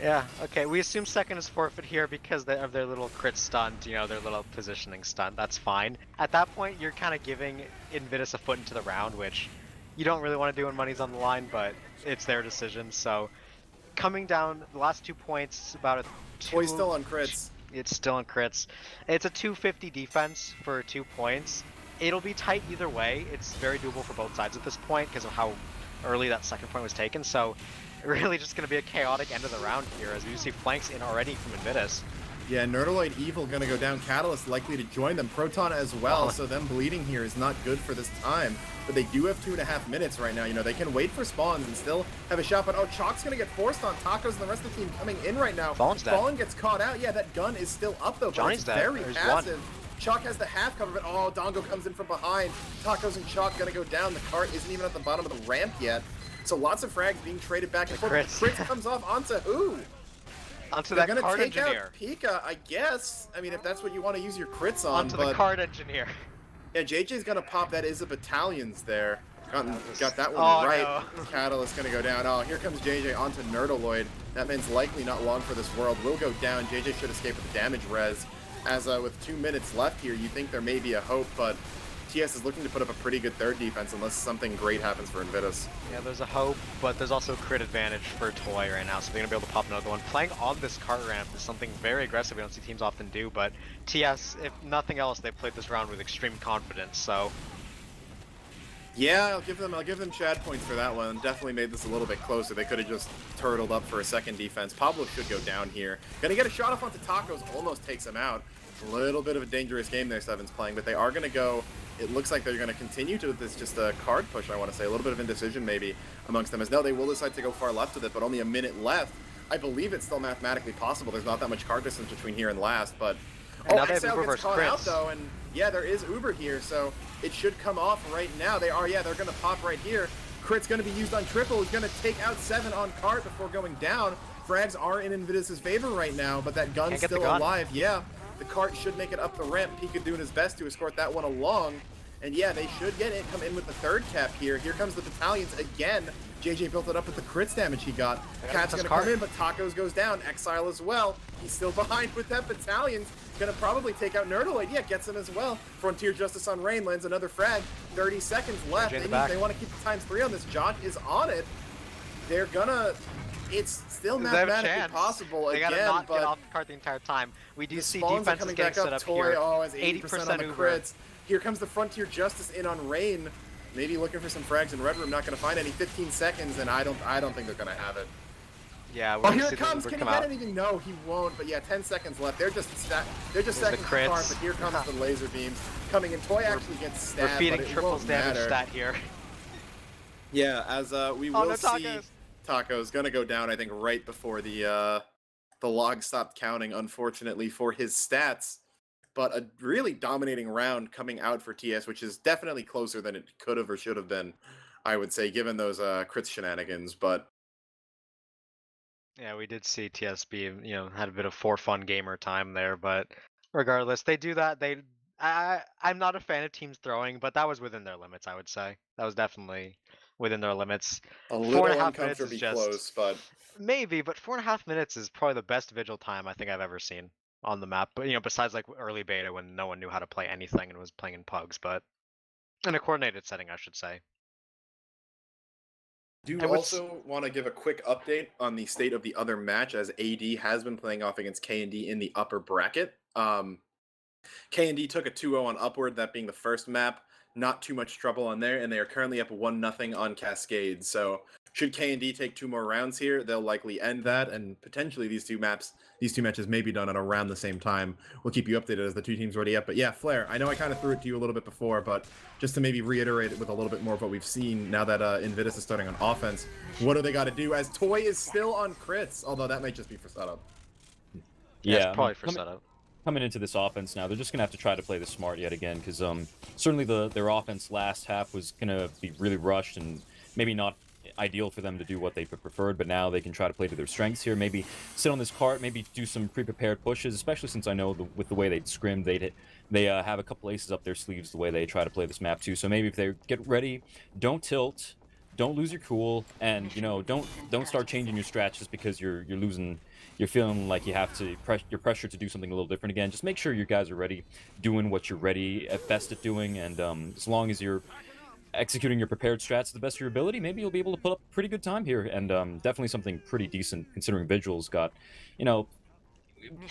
Yeah, okay, we assume second is forfeit here because of their little crit stunt, you know, their little positioning stunt. That's fine. At that point, you're kind of giving Invitus a foot into the round, which you don't really want to do when money's on the line, but it's their decision. So coming down, the last 2 points, about a 2... Toy's still on crits. It's still on crits. It's a 250 defense for 2 points. It'll be tight either way. It's very doable for both sides at this point because of how early that second point was taken. So really just going to be a chaotic end of the round here as we see flanks in already from Invitus. Yeah, Nerdaloid Evil going to go down. Catalyst likely to join them. Proton as well, so them bleeding here is not good for this time. But they do have 2.5 minutes right now. You know, they can wait for spawns and still have a shot. But, oh, Chalk's going to get forced on Tacos and the rest of the team coming in right now. Fallen's dead. Fallen gets caught out. Yeah, that gun is still up, though. Johnny's but it's very dead. passive. Chalk has the half cover, but oh, Dongo comes in from behind. Tacos and Chalk going to go down. The cart isn't even at the bottom of the ramp yet. So lots of frags being traded back and forth. The crits comes off onto who? Onto They're that card take engineer. Out Pika, I guess. I mean, if that's what you want to use your crits on. Onto the card engineer. Yeah, JJ's gonna pop. That is a Battalions there. Got that one Oh, right. no. Catalyst gonna go down. Oh, here comes JJ onto Nerdaloid. That man's likely not long for this world. Will go down. JJ should escape with the damage res. As with 2 minutes left here, you think there may be a hope, but TS is looking to put up a pretty good third defense unless something great happens for Invitus. Yeah, there's a hope, but there's also crit advantage for Toy right now, so they're gonna be able to pop another one. Playing on this cart ramp is something very aggressive we don't see teams often do, but TS, if nothing else, they played this round with extreme confidence, so... Yeah, I'll give them Chad points for that one. Definitely made this a little bit closer. They could have just turtled up for a second defense. Pablo should go down here. Gonna get a shot off onto Tacos, almost takes him out. A little bit of a dangerous game there, Seven's playing, but they are gonna go. It looks like they're gonna continue to this just a card push, I want to say. A little bit of indecision maybe amongst them, as no, they will decide to go far left with it, but only a minute left. I believe it's still mathematically possible. There's not that much card distance between here and last, but And now they have Exile Uber gets versus caught out crits. though, and yeah, there is Uber here, so it should come off right now. They're gonna pop right here. Crit's gonna be used on Triple, who's gonna take out 7 on cart before going down. Frags are in Invitus' favor right now, but that gun's still alive. Yeah, the cart should make it up the ramp. Pika doing his best to escort that one along. And yeah, they should get it, come in with the third cap here. Here comes the Battalions again. JJ built it up with the crits damage he got. Cat's gonna come in, but Tacos goes down. Exile as well. He's still behind with that Battalions. Gonna probably take out Nerdaloid. Yeah, gets him as well. Frontier Justice on Rain lands another frag. 30 seconds left. They want to keep the ×3 on this. Josh is on it. They're gonna... It's still mathematically possible they again, gotta not but get off the cart the entire time. We do see spawns are defenses coming getting back set up. up Toy, here. oh, has 80% on the Uber. crits. Here comes the Frontier Justice in on Rain. Maybe looking for some frags in Red Room. Not going to find any. 15 seconds, and I don't think they're going to have it. Yeah, Oh, here it comes. Can he get anything? No, he won't. But yeah, 10 seconds left. They're just stacking the card, but here comes the laser beams coming in. Toy actually gets stabbed, We're feeding but it Triple's won't damage matter. stat here. Yeah, as we will see, Tacos. Taco's gonna go down. I think right before the log stopped counting, unfortunately for his stats. But a really dominating round coming out for TS, which is definitely closer than it could have or should have been, I would say, given those crits shenanigans. But Yeah, we did see TSB, had a bit of for fun gamer time there, but regardless, they do that. I'm not a fan of teams throwing, but that was within their limits, I would say. That was definitely within their limits. a little 4.5 minutes is uncomfortably just close, but maybe, but 4.5 minutes is probably the best vigil time I think I've ever seen on the map. But besides like early beta when no one knew how to play anything and was playing in pugs, but in a coordinated setting, I should say. do I would s- also want to give a quick update on the state of the other match, as AD has been playing off against K&D in the upper bracket. K&D took a 2-0 on Upward, that being the first map. Not too much trouble on there, and they are currently up 1-0 on Cascade. So should K&D take 2 more rounds here, they'll likely end that, and potentially these two matches may be done at around the same time. We'll keep you updated as the two teams already up. But yeah, Flair, I know I kind of threw it to you a little bit before, but just to maybe reiterate it with a little bit more of what we've seen now that Invitus is starting on offense, what do they got to do? As Toy is still on crits, although that might just be for setup. Yeah, it's probably for setup. Coming into this offense now, they're just going to have to try to play this smart yet again, because certainly their offense last half was going to be really rushed and maybe not ideal for them to do what they preferred, but now they can try to play to their strengths here, maybe sit on this cart, maybe do some pre-prepared pushes, especially since I know with the way they scrim, they have a couple aces up their sleeves the way they try to play this map too. So maybe if they get ready, don't tilt, don't lose your cool, and don't start changing your strats just because you're feeling like you have to you're pressured to do something a little different again. Just make sure you guys are ready, doing what you're ready at best at doing, and as long as you're executing your prepared strats to the best of your ability, maybe you'll be able to put up a pretty good time here, and definitely something pretty decent considering Vigil's got,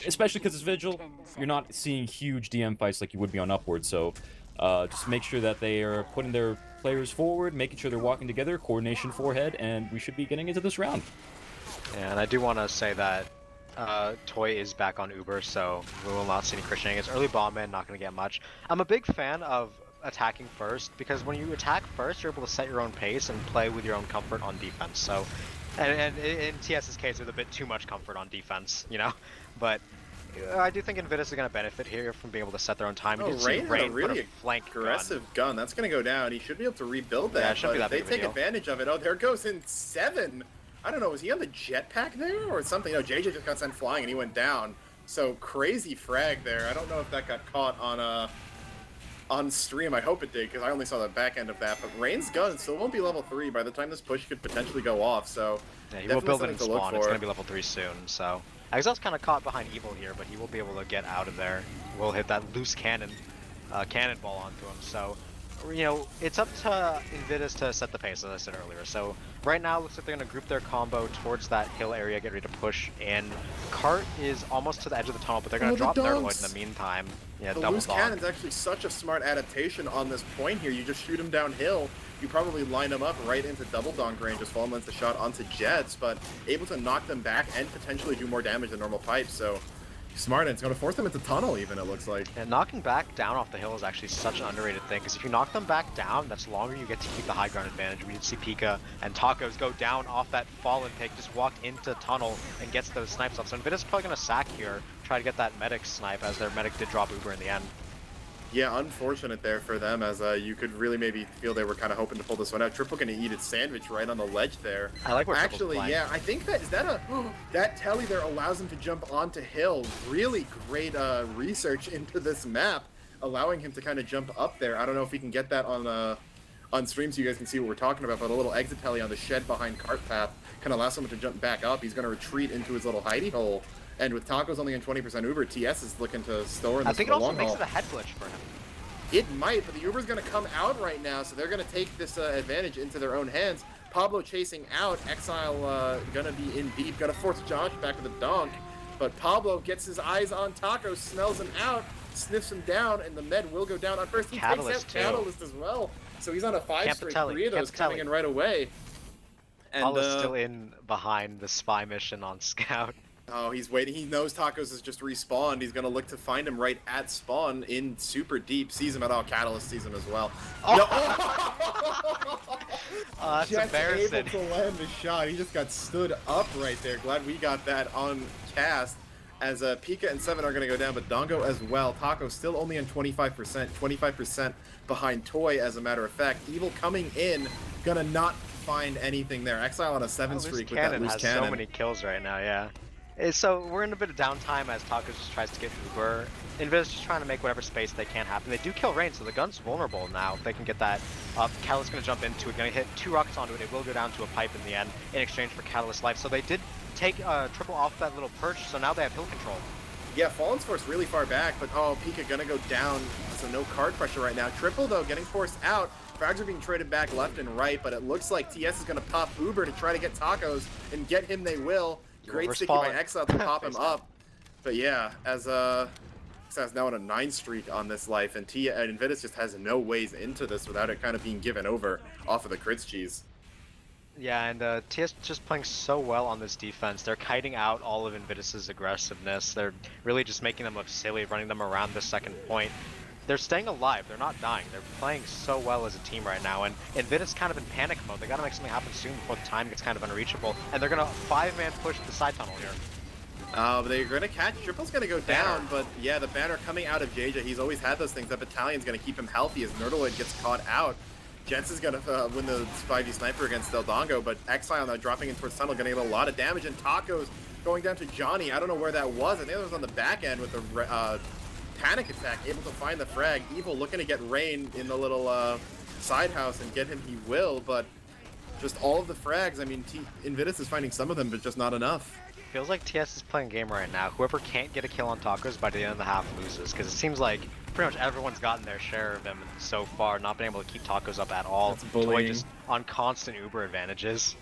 especially because it's Vigil, you're not seeing huge DM fights like you would be on Upward, so just make sure that they are putting their players forward, making sure they're walking together, coordination forehead, and we should be getting into this round. Yeah, and I do want to say that Toy is back on Uber, so we will not see any Christian against early bomb man, not going to get much. I'm a big fan of attacking first, because when you attack first, you're able to set your own pace and play with your own comfort on defense. So, and in TS's case, with a bit too much comfort on defense, but I do think Invitus is going to benefit here from being able to set their own time. Oh, Rain had a really aggressive gun. That's going to go down. He should be able to rebuild that. Yeah, it shouldn't be that they big of a take deal. advantage of it. Oh, there goes in 7. I don't know, was he on the jetpack there or something? No, JJ just got sent flying and he went down. So crazy frag there. I don't know if that got caught on on stream. I hope it did, because I only saw the back end of that. But Rain's gun still won't be level 3 by the time this push could potentially go off, so Yeah, he will definitely build it in something to look spawn. It's for. going to be level 3 soon, so... Exile's kind of caught behind Evil here, but he will be able to get out of there. We'll hit that loose cannonball onto him, so... You know, it's up to Invitus to set the pace, as I said earlier. So right now, it looks like they're going to group their combo towards that hill area, get ready to push, and Cart is almost to the edge of the tunnel, but they're going to drop Nerdloid in the meantime. Yeah, the double loose dog. cannon's actually such a smart adaptation on this point here. You just shoot him downhill. You probably line them up right into double donk range, just fall lens the shot onto Jets, but able to knock them back and potentially do more damage than normal pipes. So smart, and it's going to force them into tunnel even, it looks like. And knocking back down off the hill is actually such an underrated thing, because if you knock them back down, that's longer you get to keep the high ground advantage. We did see Pika and Tacos go down off that fallen pick, just walked into tunnel and gets those snipes off. So Nvidia's probably going to sack here, try to get that medic snipe, as their medic did drop Uber in the end. Yeah, unfortunate there for them, as you could really maybe feel they were kind of hoping to pull this one out. Triple gonna eat its sandwich right on the ledge there. I like where actually, Triple's yeah, I think that is that a that telly there allows him to jump onto hill. Really great research into this map, allowing him to kind of jump up there. I don't know if we can get that on stream so you guys can see what we're talking about, but a little exit telly on the shed behind cart path can allow someone to jump back up. He's gonna retreat into his little hidey hole. And with Tacos only on 20% Uber, TS is looking to store in this I think it also long makes haul. it a head glitch for him. It might, but the Uber's going to come out right now, so they're going to take this advantage into their own hands. Pablo chasing out, Exile going to be in deep, going to force Josh back with a donk, but Pablo gets his eyes on Taco, smells him out, sniffs him down, and the med will go down on first. He Catalyst, takes out Catalyst as well, so he's on a 5 straight, Campitelli, 3 of those coming in right away. And Paula's still in behind the spy mission on Scout. Oh, he's waiting. He knows Tacos has just respawned. He's going to look to find him right at spawn in super deep. Sees him at all. Catalyst sees him as well. Oh. No. That's Jets embarrassing. able to land the shot. He just got stood up right there. Glad we got that on cast. As Pika and 7 are going to go down, but Dongo as well. Taco still only on 25%. 25% behind Toy, as a matter of fact. Evil coming in. Going to not find anything there. Exile on a 7 streak with that loose has cannon. so many kills right now, yeah. So we're in a bit of downtime as Tacos just tries to get Uber. Invis just trying to make whatever space they can happen. They do kill Rain, so the gun's vulnerable now. If they can get that up, Catalyst's going to jump into it, going to hit 2 rockets onto it. It will go down to a pipe in the end in exchange for Catalyst life. So they did take Triple off that little perch, so now they have hill control. Yeah, Fallen's forced really far back, but oh, Pika gonna go down, so no card pressure right now. Triple, though, getting forced out. Frags are being traded back left and right, but it looks like TS is gonna pop Uber to try to get Tacos, and get him they will. Great sticky by Exile to pop him up. But yeah, as Exile's now on a 9 streak on this life, and Invitus just has no ways into this without it kind of being given over off of the crits cheese. Yeah, and TS just playing so well on this defense. They're kiting out all of Invitus's aggressiveness. They're really just making them look silly, running them around the second point. They're staying alive. They're not dying. They're playing so well as a team right now, and Invitus kind of in panic mode. They gotta make something happen soon before the time gets kind of unreachable, and they're gonna 5-man push the side tunnel here. They're gonna catch. Triple's gonna go down, but yeah, the banner coming out of JJ. He's always had those things. That battalion's gonna keep him healthy as Nerdaloid gets caught out. Jens is gonna win the 5v sniper against Del Dongo, but Exile now dropping in towards tunnel, gonna get a lot of damage, and Tacos going down to Johnny. I don't know where that was. I think it was on the back end with the panic attack, able to find the frag. Evil looking to get Rain in the little side house and get him. He will, but just all of the frags. I mean, Invitus is finding some of them, but just not enough. Feels like TS is playing a game right now. Whoever can't get a kill on Tacos by the end of the half loses, because it seems like pretty much everyone's gotten their share of him so far, not been able to keep Tacos up at all. That's bullying. Toy just on constant Uber advantages.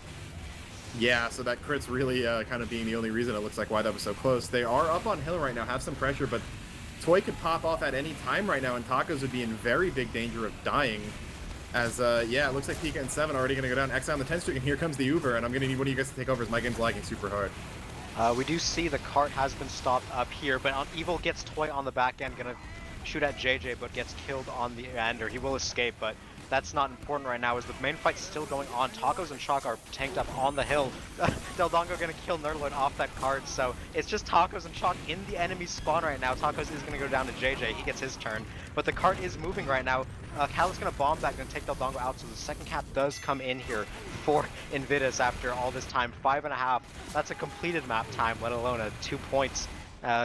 Yeah, so that crit's really kind of being the only reason it looks like why that was so close. They are up on hill right now, have some pressure, but Toy could pop off at any time right now, and Tacos would be in very big danger of dying. As, yeah, it looks like Pika and 7 are already going to go down. Exile on the 10 streak, and here comes the Uber, and I'm going to need one of you guys to take over as my game's lagging super hard. We do see the cart has been stopped up here, but Evil gets Toy on the back end, gonna shoot at JJ, but gets killed on the end, or he will escape, but that's not important right now as the main fight's still going on. Tacos and Shock are tanked up on the hill. Del Dongo gonna kill Nerdloid off that cart, so it's just Tacos and Shock in the enemy spawn right now. Tacos is gonna go down to JJ, he gets his turn, but the cart is moving right now. Cal's gonna bomb that, gonna take Del Dongo out, so the second cap does come in here for Invitus after all this time. 5.5, that's a completed map time, let alone a 2 points.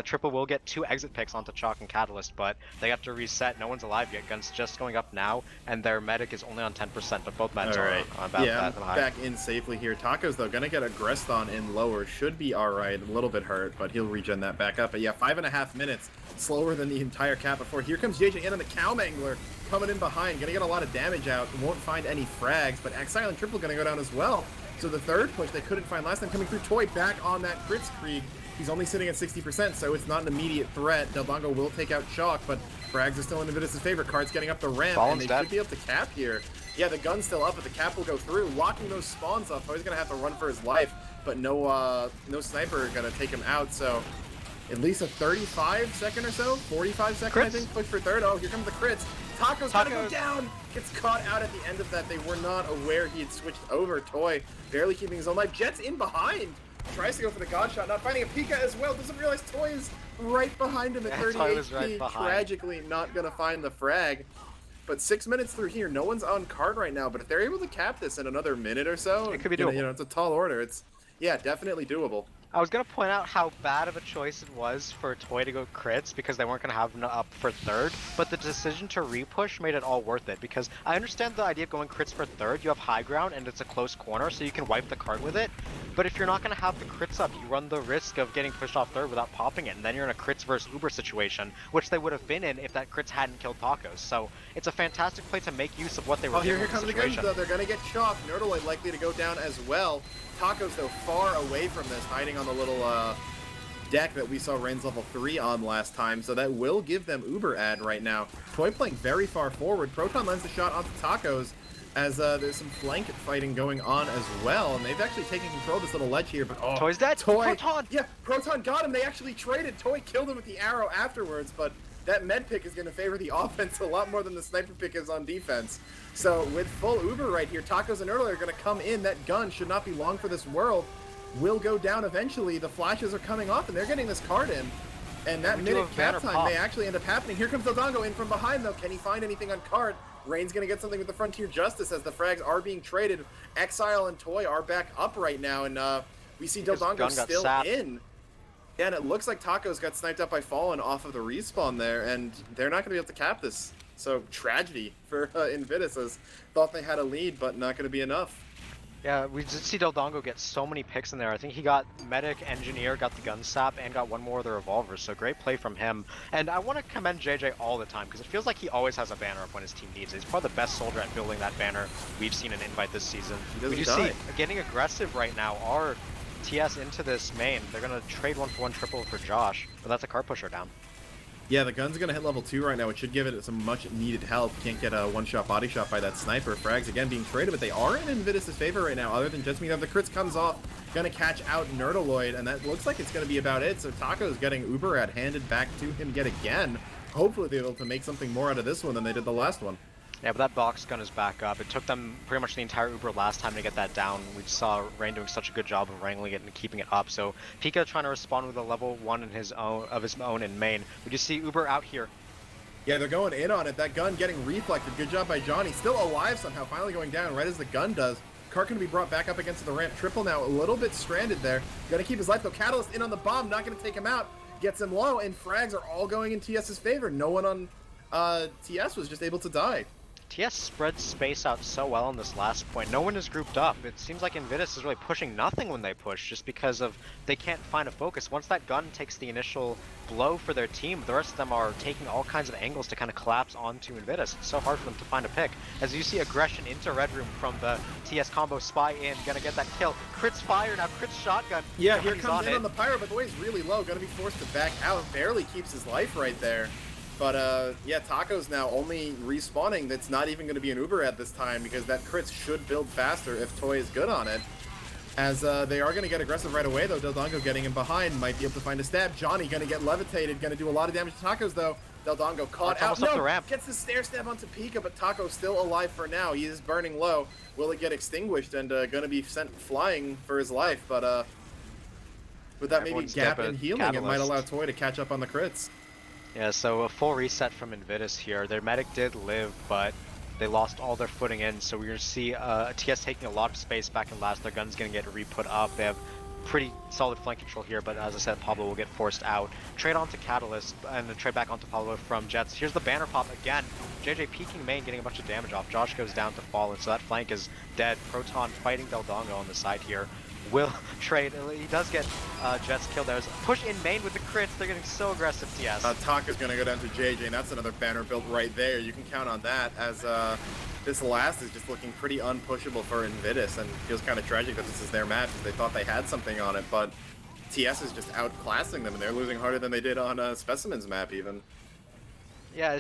Triple will get 2 exit picks onto Chalk and Catalyst, but they have to reset. No one's alive yet. Gun's just going up now, and their medic is only on 10%, but both meds are about yeah, that I'm high. back in safely here. Tacos, though, gonna get aggressed on in lower. Should be alright. A little bit hurt, but he'll regen that back up. But yeah, 5.5 minutes. Slower than the entire cap before. Here comes JJ in on the Cow Mangler. Coming in behind. Gonna get a lot of damage out. Won't find any frags, but Exile and Triple gonna go down as well. So the third push they couldn't find last time coming through. Toy back on that crits Krieg. He's only sitting at 60%, so it's not an immediate threat. Delbango will take out Chalk, but frags are still in Invitus' favor. Card's getting up the ramp, and they should be able to cap here. Yeah, the gun's still up, but the cap will go through, locking those spawns up. Toy's gonna have to run for his life, but no sniper gonna take him out, so at least a 35-second or so, 45-second, I think, push for third. Oh, here comes the crits. Taco's gonna go down! Gets caught out at the end of that. They were not aware he had switched over. Toy barely keeping his own life. Jet's in behind. Tries to go for the God Shot, not finding a Pika as well. Doesn't realize Toy is right behind him at 30 HP. Tragically not gonna find the frag. But 6 minutes through here, no one's on card right now. But if they're able to cap this in another minute or so, it could be doable. You know, it's a tall order. It's, yeah, definitely doable. I was going to point out how bad of a choice it was for Toy to go crits because they weren't going to have enough up for third, but the decision to repush made it all worth it because I understand the idea of going crits for third. You have high ground and it's a close corner, so you can wipe the card with it. But if you're not going to have the crits up, you run the risk of getting pushed off third without popping it, and then you're in a crits versus Uber situation, which they would have been in if that crits hadn't killed Tacos. So it's a fantastic play to make use of what they were doing. Here comes the guns, though. They're going to get Chalk. Nerdaloid likely to go down as well. Tacos, though, far away from this, hiding on the little deck that we saw Rain's level 3 on last time, so that will give them Uber ad right now. Toy playing very far forward. Proton lands the shot onto Tacos as there's some flank fighting going on as well, and they've actually taken control of this little ledge here, but Toy's dead! Toy, Proton! Yeah, Proton got him! They actually traded! Toy killed him with the arrow afterwards, but that med pick is going to favor the offense a lot more than the sniper pick is on defense. So with full Uber right here, Tacos and Early are going to come in. That gun should not be long for this world. Will go down eventually. The flashes are coming off, and they're getting this card in. And that minute cap time may actually end up happening. Here comes Deldango in from behind, though. Can he find anything on card? Rain's going to get something with the Frontier Justice as the frags are being traded. Exile and Toy are back up right now, and we see Deldango still in. Yeah, and it looks like Tacos got sniped up by Fallen off of the respawn there, and they're not going to be able to cap this. So, tragedy for Invitus, as thought they had a lead, but not going to be enough. Yeah, we did see Deldango get so many picks in there. I think he got Medic, Engineer, got the Gun Sap, and got one more of the Revolvers, so great play from him. And I want to commend JJ all the time, because it feels like he always has a banner up when his team needs it. He's probably the best soldier at building that banner we've seen in Invite this season. We do see, getting aggressive right now, are TS into this main. They're going to trade 1-for-1 triple for Josh, but that's a card pusher down. Yeah, the gun's going to hit level 2 right now, which should give it some much-needed help. Can't get a one-shot body shot by that sniper. Frags, again, being traded, but they are in Invitus' favor right now, other than just the crits comes off. Going to catch out Nerdaloid, and that looks like it's going to be about it. So Taco's getting Uber ad handed back to him yet again. Hopefully they're able to make something more out of this one than they did the last one. Yeah, but that box gun is back up. It took them pretty much the entire Uber last time to get that down. We saw Rain doing such a good job of wrangling it and keeping it up. So Pika trying to respond with a level 1 in his own in main. We just see Uber out here. Yeah, they're going in on it. That gun getting reflected. Good job by Johnny. Still alive somehow, finally going down right as the gun does. Cart can be brought back up against the ramp. Triple now a little bit stranded there. Gonna keep his life though. Catalyst in on the bomb, not gonna take him out. Gets him low, and frags are all going in TS's favor. No one on TS was just able to die. TS spreads space out so well on this last point. No one is grouped up. It seems like Invitus is really pushing nothing when they push, just because of they can't find a focus. Once that gun takes the initial blow for their team, the rest of them are taking all kinds of angles to kind of collapse onto Invitus. It's so hard for them to find a pick. As you see aggression into Red Room from the TS combo, Spy in, gonna get that kill. Crits fire now, crits shotgun. Yeah, here comes in on the Pyro, but the way he's really low, gonna be forced to back out. Barely keeps his life right there. But, yeah, Taco's now only respawning. That's not even going to be an Uber at this time because that crits should build faster if Toy is good on it. As they are going to get aggressive right away, though. Deldango getting him behind. Might be able to find a stab. Johnny going to get levitated. Going to do a lot of damage to Tacos, though. Deldango caught out. No, gets the stair stab onto Pika, but Taco's still alive for now. He is burning low. Will it get extinguished and going to be sent flying for his life? But with that maybe gap in healing, Catalyst, it might allow Toy to catch up on the crits. Yeah, so a full reset from Invitus here. Their medic did live, but they lost all their footing in, so we're going to see TS taking a lot of space back in last. Their gun's going to get re-put up. They have pretty solid flank control here, but as I said, Pablo will get forced out. Trade onto Catalyst, and then trade back onto Pablo from Jets. Here's the banner pop again. JJ peeking main, getting a bunch of damage off. Josh goes down to Fallen, so that flank is dead. Proton fighting Beldongo on the side here. Will trade. He does get Jets killed. There's a push in main with the crits. They're getting so aggressive, TS. Taka's going to go down to JJ, and that's another banner built right there. You can count on that, as this last is just looking pretty unpushable for Invitus, and feels kind of tragic that this is their match, because they thought they had something on it, but TS is just outclassing them, and they're losing harder than they did on Specimen's map, even. Yeah,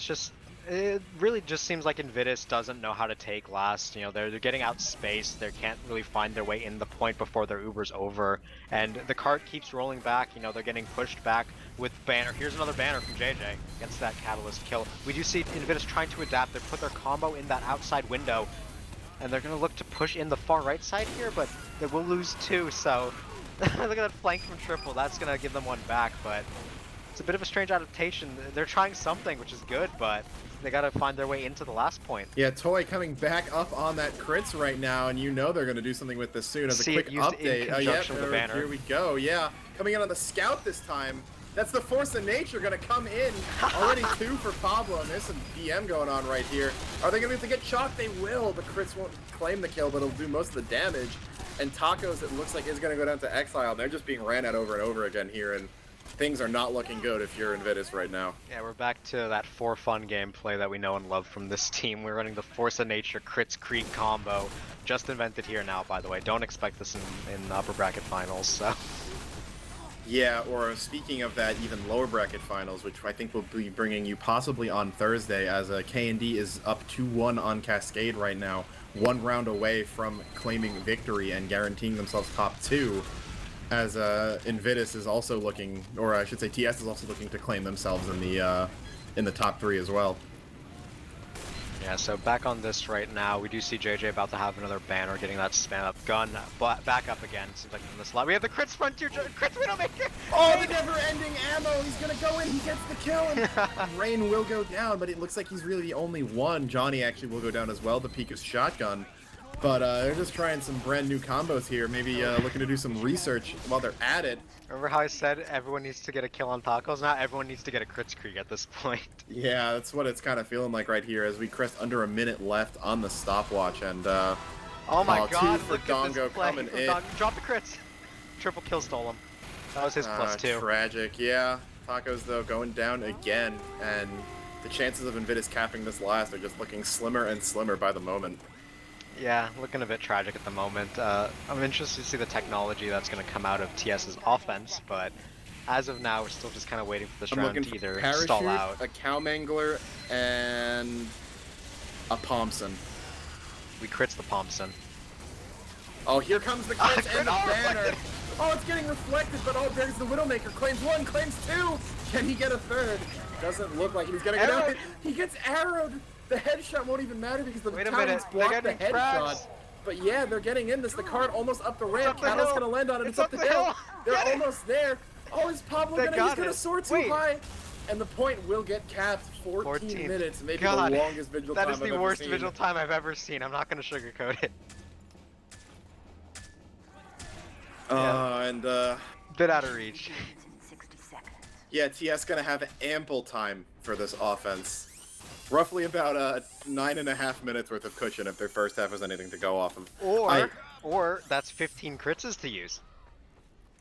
it really just seems like Invitus doesn't know how to take last. You know, they're getting outspaced. They can't really find their way in the point before their Uber's over. And the cart keeps rolling back. You know, they're getting pushed back with banner. Here's another banner from JJ against that Catalyst kill. We do see Invitus trying to adapt. They put their combo in that outside window. And they're going to look to push in the far right side here, but they will lose two. So look at that flank from Triple. That's going to give them one back, but it's a bit of a strange adaptation. They're trying something, which is good, but they gotta find their way into the last point. Yeah, Toy coming back up on that crits right now, and you know they're going to do something with this soon. As a quick update, here we go. Yeah, coming in on the scout this time. That's the force of nature going to come in. Already 2 for Pablo, and there's some BM going on right here. Are they going to be able to get chalk? They will. The crits won't claim the kill, but it'll do most of the damage. And Tacos, it looks like, is going to go down to Exile. They're just being ran at over and over again here, and things are not looking good if you're Invitus right now. Yeah, we're back to that for fun gameplay that we know and love from this team. We're running the Force of Nature Crits Creek combo. Just invented here now, by the way. Don't expect this in upper bracket finals, so. Yeah, or speaking of that, even lower bracket finals, which I think we'll be bringing you possibly on Thursday, as K&D is up 2-1 on Cascade right now, 1 round away from claiming victory and guaranteeing themselves top 2. As Invitus is also looking, or I should say TS is also looking to claim themselves in the top 3 as well. Yeah, so back on this right now, we do see JJ about to have another banner, getting that spam up gun back up again. Seems like in the slot we have the crits frontier, crits Widowmaker. Oh, the never-ending ammo! He's gonna go in, he gets the kill, and Rain will go down, but it looks like he's really the only one. Johnny actually will go down as well, the Pika's shotgun. But they're just trying some brand new combos here, maybe looking to do some research while they're at it. Remember how I said everyone needs to get a kill on Tacos? Now everyone needs to get a crits creek at this point. Yeah, that's what it's kind of feeling like right here, as we crest under a minute left on the stopwatch, and oh my god, 2 for look Dongo at this play coming from in. Drop the crits. Triple kill stole him. That was his +2. Tragic, yeah. Tacos, though, going down again, and the chances of Invitus capping this last are just looking slimmer and slimmer by the moment. Yeah, looking a bit tragic at the moment. I'm interested to see the technology that's going to come out of TS's offense, but as of now, we're still just kind of waiting for this round to either Parachute, stall out. a Cow Mangler, and a Pomson. We crits the Pomson. Oh, here comes the crits and the banner. Oh, it's getting reflected, but oh, there's the Widowmaker. Claims 1, claims 2. Can he get a 3rd? Doesn't look like he's gonna get out. He gets arrowed. The headshot won't even matter because the Talons block the headshot. But yeah, they're getting in this. The card almost up the ramp. Catal's gonna land on it. It's up the hill. They're almost there. Oh, is Pablo he's gonna soar too high? And the point will get capped. 14 minutes, maybe the longest vigil time I've ever seen. That is the worst vigil time I've ever seen. I'm not gonna sugarcoat it. Bit out of reach. Yeah, TS gonna have ample time for this offense. Roughly about 9.5 minutes worth of cushion if their first half has anything to go off of. Or that's 15 crits to use.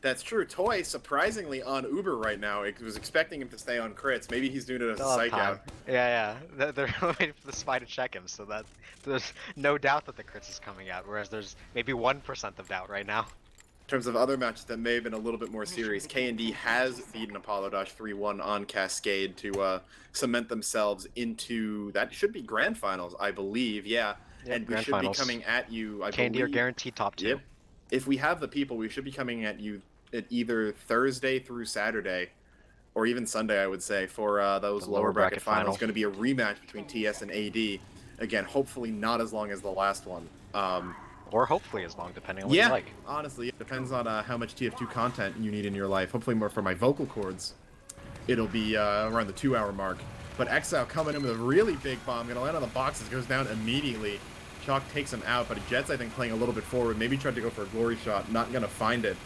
That's true. Toy, surprisingly, on Uber right now. I was expecting him to stay on crits. Maybe he's doing it as a psych out. Yeah. They're waiting for the spy to check him, so that there's no doubt that the crits is coming out, whereas there's maybe 1% of doubt right now. In terms of other matches that may have been a little bit more serious, K&D has beaten Apollo Dash 3-1 on Cascade to cement themselves into, that should be grand finals, I believe, yeah. Yep, and we should finals. Be coming at you, I K&D believe. are guaranteed top 2. Yep. If we have the people, we should be coming at you at either Thursday through Saturday, or even Sunday, I would say, for those lower bracket finals. It's going to be a rematch between TS and AD. Again, hopefully not as long as the last one. Or hopefully as long, depending on what you like. Honestly, it depends on how much TF2 content you need in your life. Hopefully more for my vocal cords. It'll be around the 2-hour mark. But Exile coming in with a really big bomb. Gonna land on the boxes, goes down immediately. Chalk takes him out, but Jet's, I think, playing a little bit forward. Maybe tried to go for a glory shot, not gonna find it.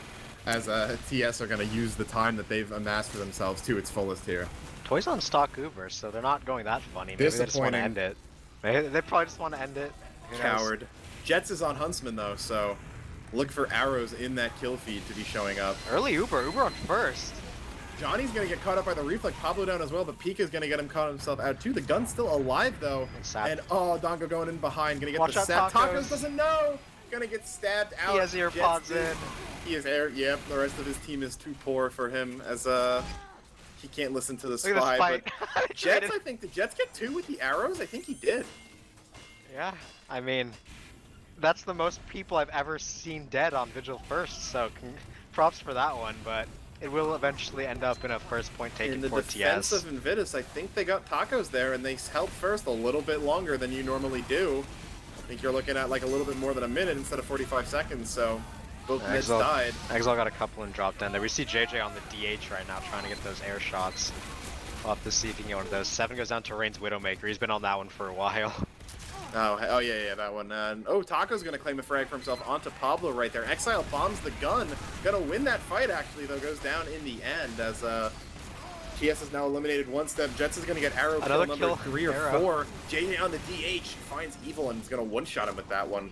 as TS are going to use the time that they've amassed for themselves to its fullest here. Toys on stock Uber, so they're not going that funny. Maybe they just want to end it. Maybe they probably just want to end it. Who knows? Coward. Jets is on Huntsman though, so look for arrows in that kill feed to be showing up. Early Uber on first. Johnny's going to get caught up by the reflect. Pablo down as well, but Pika's going to get him caught himself out too. The gun's still alive though. And oh, Dongo going in behind. Going to get Watch the sap. Tacos. Tacos doesn't know. Going to get stabbed out. He has ear pods in. He is air. Yep, the rest of his team is too poor for him as he can't listen to the Look at spy. this fight. But Jets, I think, did Jets get 2 with the arrows? I think he did. Yeah, I mean, that's the most people I've ever seen dead on Vigil first, so props for that one, but it will eventually end up in a first point taken for TS. In the defense of Invitus, I think they got Tacos there, and they held first a little bit longer than you normally do. I think you're looking at like a little bit more than a minute instead of 45 seconds, so both mids died. Exile got a couple and dropped in there. We see JJ on the DH right now trying to get those air shots. We'll have to see if he can get one of those. 7 goes down to Rain's Widowmaker. He's been on that one for a while. Oh yeah, that one. Oh, Taco's gonna claim a frag for himself onto Pablo right there. Exile bombs the gun. Gonna win that fight actually, though. Goes down in the end as TS is now eliminated one step. Jets is gonna get arrow kill number 3 or 4. JJ on the DH finds Evil and is gonna one-shot him with that one.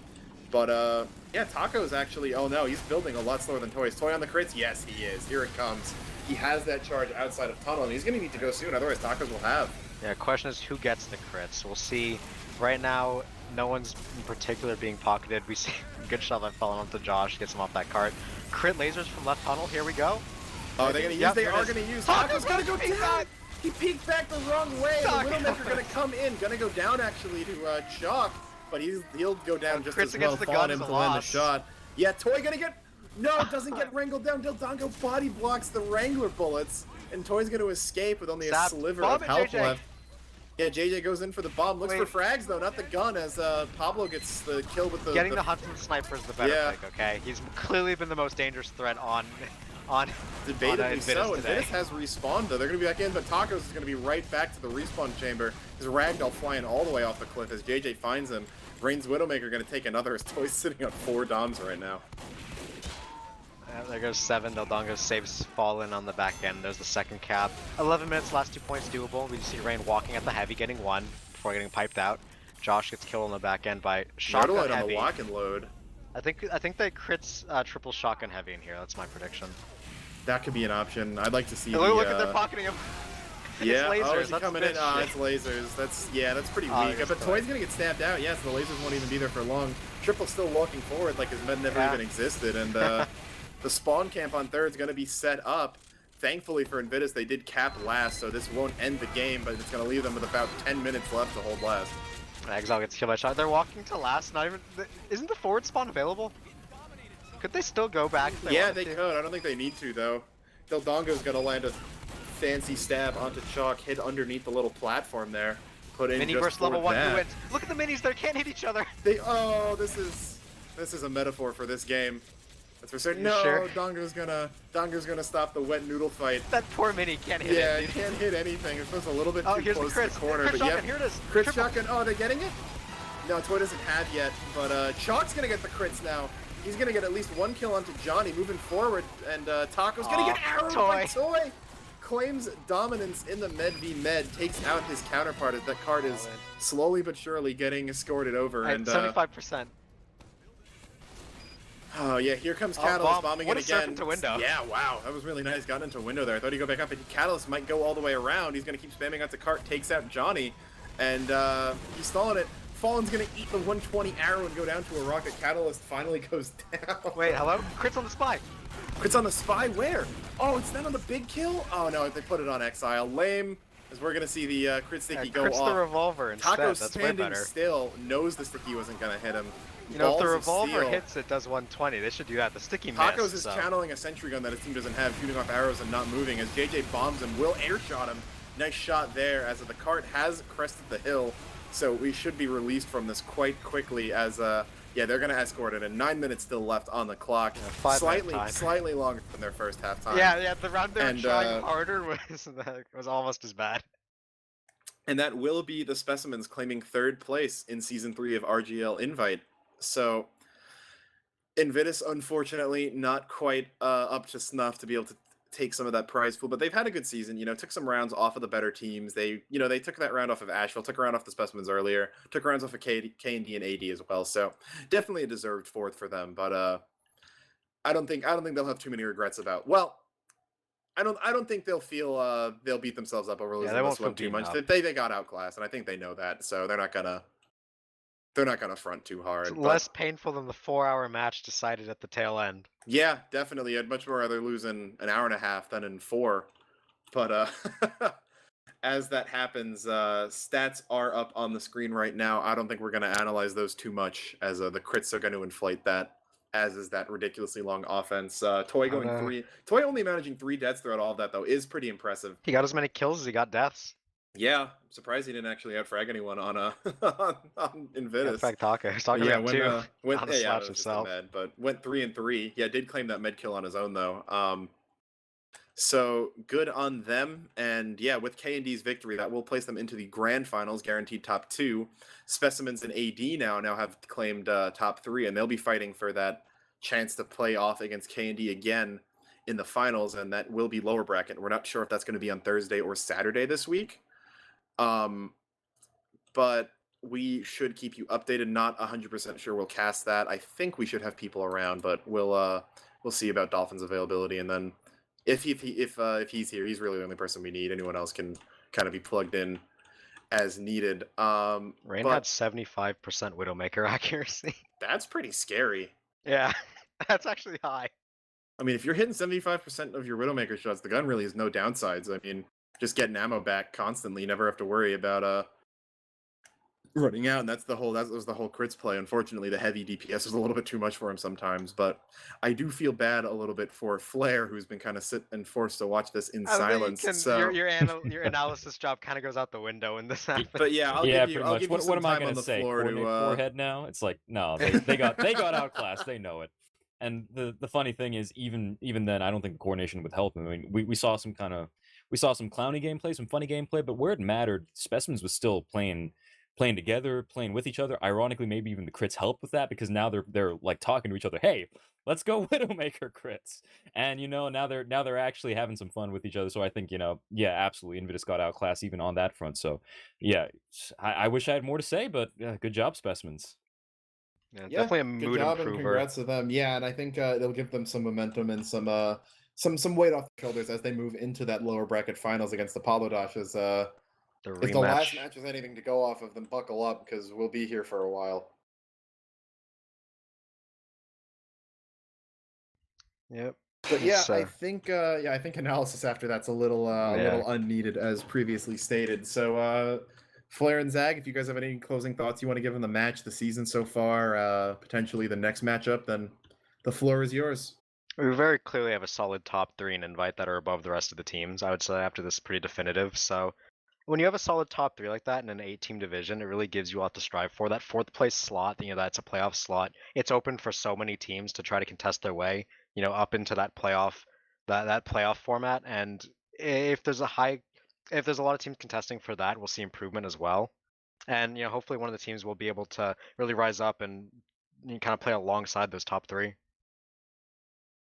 But yeah, Taco's actually, oh no, he's building a lot slower than Toys. Toy on the crits? Yes, he is. Here it comes. He has that charge outside of Tunnel, and he's gonna need to go soon, otherwise Tacos will have. Yeah, question is who gets the crits. We'll see. Right now, no one's in particular being pocketed. We see good shot by falling onto Josh, gets him off that cart. Crit lasers from left tunnel, here we go. Oh, they're gonna use, they are gonna use. Taco's gonna go down! He peeked back the wrong way. The Widowmaker gonna come in, gonna go down actually to Chalk, but he'll go down just as well, falling him to land the shot. Yeah, Toy gonna get, no, doesn't get wrangled down. Dildongo body blocks the Wrangler bullets, and Toy's gonna escape with only a sliver of health left. Yeah, JJ goes in for the bomb. Looks for frags though, not the gun, as Pablo gets the kill with the... Getting the huntsman sniper is the better pick, okay? He's clearly been the most dangerous threat on Debatably so, and Invitus has respawned though. They're going to be back in, but Tacos is going to be right back to the respawn chamber. His Ragdoll flying all the way off the cliff as JJ finds him. Rain's Widowmaker going to take another. His Toy's sitting on 4 doms right now. There goes 7. Dildongo saves Fallen on the back end. There's the second cap. 11 minutes, last 2 points doable. We see Rain walking at the heavy, getting 1 before getting piped out. Josh gets killed on the back end by shotgun heavy. On the lock and load. I think they crits triple shotgun heavy in here. That's my prediction. That could be an option. I'd like to see. Look at they're pocketing him. Yeah, it's lasers. Is he coming in? It's lasers. That's pretty weak. But Toy's gonna get stabbed out. Yes, the lasers won't even be there for long. Triple's still walking forward like his med never even existed, and the spawn camp on third is gonna be set up. Thankfully for Invitus, they did cap last, so this won't end the game, but it's gonna leave them with about 10 minutes left to hold last. Exile gets killed by shot. They're walking to last. Not even. Isn't the forward spawn available? Could they still go back? Yeah, they could. I don't think they need to though. Dildongo's gonna land a fancy stab onto Chalk, hit underneath the little platform there. Put in mini just burst for level 1 that. wins. Look at the minis, they can't hit each other. This is a metaphor for this game. That's for certain. No, sure? Dongo's gonna stop the wet noodle fight. That poor mini can't hit it. Yeah, he can't hit anything. It's supposed a little bit too close to the corner. Crit shotgun, here it is. Crit shotgun. Oh, they're getting it? No, Toy doesn't have yet, but Chalk's gonna get the crits now. He's gonna get at least 1 kill onto Johnny moving forward, and Taco's gonna get arrowed by Toy. Claims dominance in the med v med, takes out his counterpart as that card is slowly but surely getting escorted over. Right, and 75%. Oh yeah, here comes Catalyst bombing it again. Into window. Yeah, wow, that was really nice. Got into window there. I thought he'd go back up, but Catalyst might go all the way around. He's gonna keep spamming out the cart, takes out Johnny, and he's stalling it. Fallen's gonna eat the 120 arrow and go down to a rocket. Catalyst finally goes down. Wait, hello? Crits on the spy. Crits on the spy? Where? Oh, it's not on the big kill? Oh no, they put it on Exile. Lame, as we're gonna see the crit sticky go off. Crits the revolver instead. Taco That's standing way better. still, knows the sticky wasn't gonna hit him. You know, if the revolver hits, it does 120. They should do that. The sticky missed. Tacos is channeling a sentry gun that his team doesn't have, shooting off arrows and not moving as JJ bombs him. Will airshot him. Nice shot there as the cart has crested the hill. So we should be released from this quite quickly as, yeah, they're going to escort it, and 9 minutes still left on the clock. Yeah, slightly longer than their first half time. Yeah, the round they were trying harder was almost as bad. And that will be the Specimens claiming 3rd place in Season 3 of RGL Invite. So Invitus, unfortunately, not quite up to snuff to be able to take some of that prize pool, but they've had a good season. Took some rounds off of the better teams. They took that round off of Asheville, took a round off the Specimens earlier, took rounds off of K&D and AD as well. So definitely a deserved fourth for them. But I don't think they'll have too many regrets about. Well, I don't think they'll feel they'll beat themselves up over losing they won't this one feel too beaten much. up. They got outclassed, and I think they know that, so they're not gonna front too It's hard. less painful than the 4-hour match decided at the tail end. Yeah, definitely. I'd much more rather lose in an hour and a half than in 4. But as that happens, stats are up on the screen right now. I don't think we're going to analyze those too much, as the crits are going to inflate that, as is that ridiculously long offense. Toy going 3. Toy only managing 3 deaths throughout all of that, though, is pretty impressive. He got as many kills as he got deaths. Yeah, I'm surprised he didn't actually outfrag anyone on on Invitus. Outfrag Taka. He's talking about two on the Slash himself. But went 3-3. Yeah, did claim that med kill on his own though. So good on them, and yeah, with K&D's victory, that will place them into the grand finals, guaranteed top 2. Specimens and AD now have claimed top 3, and they'll be fighting for that chance to play off against K&D again in the finals, and that will be lower bracket. We're not sure if that's going to be on Thursday or Saturday this week. But we should keep you updated. Not 100% sure we'll cast that. I think we should have people around, but we'll see about Dolphins availability, and then if he's here, he's really the only person we need. Anyone else can kind of be plugged in as needed. Rain had 75% Widowmaker accuracy. That's pretty scary. Yeah, that's actually high. I mean, if you're hitting 75% of your Widowmaker shots, the gun really has no downsides. I mean, just getting ammo back constantly. You never have to worry about running out, and that was the whole crits play. Unfortunately, the heavy DPS was a little bit too much for him sometimes, but I do feel bad a little bit for Flair, who's been kind of forced to watch this in silence. Your analysis job kind of goes out the window in this happens. But yeah, I'll give you what some am I time on gonna the say? floor to forehead now? It's like, no, they got outclassed. They know it. And the funny thing is, even then, I don't think the coordination would help. I mean, we saw some clowny gameplay, some funny gameplay, but where it mattered, Specimens was still playing together, playing with each other. Ironically, maybe even the crits help with that, because now they're like talking to each other. Hey, let's go Widowmaker crits, and now they're actually having some fun with each other. So I think yeah, absolutely, Invitus got outclassed even on that front. So yeah, I wish I had more to say, but good job, Specimens. Yeah, definitely a mood improver. And congrats to them. Yeah, and I think it'll give them some momentum and some weight off their shoulders as they move into that lower bracket finals against the Palodashes. If the last match is anything to go off of, then buckle up, because we'll be here for a while. Yep. But yeah, I think analysis after that's a little unneeded, as previously stated. So Flair and Zag, if you guys have any closing thoughts you want to give on the match, the season so far, potentially the next matchup, then the floor is yours. We very clearly have a solid top 3 in Invite that are above the rest of the teams. I would say after this, pretty definitive. So when you have a solid top 3 like that in an 8-team division, it really gives you a lot to strive for. That 4th place slot, that's a playoff slot. It's open for so many teams to try to contest their way, up into that playoff, that playoff format. And if there's a lot of teams contesting for that, we'll see improvement as well. And hopefully one of the teams will be able to really rise up and kind of play alongside those top 3.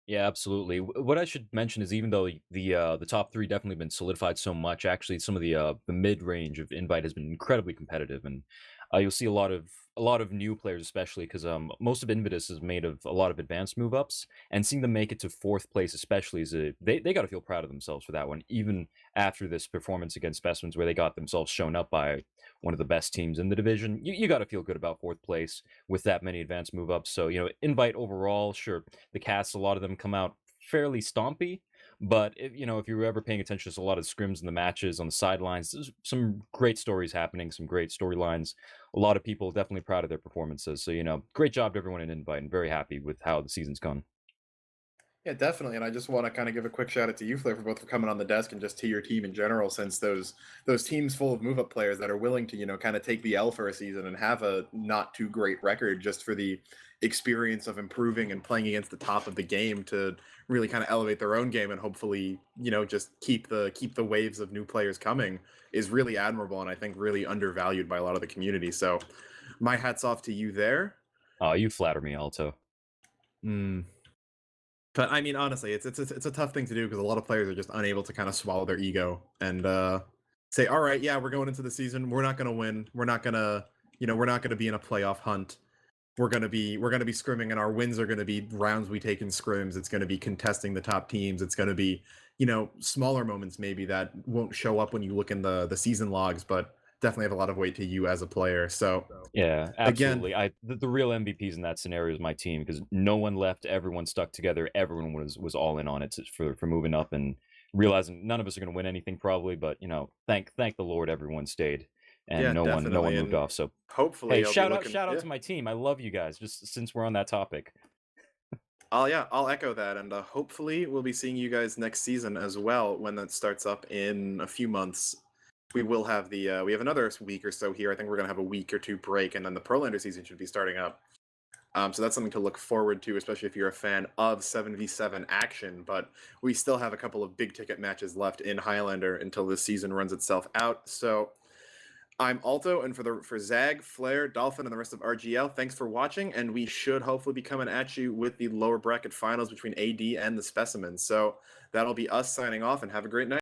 Yeah, absolutely. What I should mention is, even though the top 3 definitely been solidified so much, actually some of the mid range of Invite has been incredibly competitive, and you'll see a lot of new players, especially because most of Invitus is made of a lot of advanced move ups, and seeing them make it to 4th place, especially, is they got to feel proud of themselves for that one, even after this performance against Specimens, where they got themselves shown up by one of the best teams in the division. You got to feel good about 4th place with that many advanced move ups. So Invite overall, sure, the casts, a lot of them come out fairly stompy, but if you're ever paying attention, there's a lot of scrims in the matches on the sidelines. There's some great stories happening, some great storylines. A lot of people definitely proud of their performances. So great job to everyone in Invite, and very happy with how the season's gone. Yeah, definitely. And I just want to kind of give a quick shout out to you, Flair, for both coming on the desk and just to your team in general, since those teams full of move-up players that are willing to, kind of take the L for a season and have a not too great record just for the experience of improving and playing against the top of the game to really kind of elevate their own game and hopefully, just keep the waves of new players coming is really admirable, and I think really undervalued by a lot of the community. So my hat's off to you there. Oh, you flatter me, Alto. But I mean, honestly, it's a tough thing to do because a lot of players are just unable to kind of swallow their ego and say, all right, yeah, we're going into the season, we're not gonna win, we're not gonna be in a playoff hunt. We're gonna be scrimming, and our wins are gonna be rounds we take in scrims. It's gonna be contesting the top teams. It's gonna be smaller moments maybe that won't show up when you look in the season logs, but definitely have a lot of weight to you as a player. So Yeah, again, absolutely. The real MVPs in that scenario is my team because no one left. Everyone stuck together. Everyone was all in on it for moving up and realizing none of us are going to win anything probably, but thank the Lord everyone stayed and yeah, no one definitely, moved and off. So hopefully hey, I'll be shout looking. out to my team. I love you guys. Just since we're on that topic. I'll echo that, and hopefully we'll be seeing you guys next season as well when that starts up in a few months. We will have we have another week or so here. I think we're gonna have a week or two break, and then the Prolander season should be starting up. So that's something to look forward to, especially if you're a fan of 7v7 action. But we still have a couple of big ticket matches left in Highlander until this season runs itself out. So I'm Alto, and for Zag, Flare, Dolphin, and the rest of RGL, thanks for watching, and we should hopefully be coming at you with the lower bracket finals between AD and the Specimens. So that'll be us signing off, and have a great night.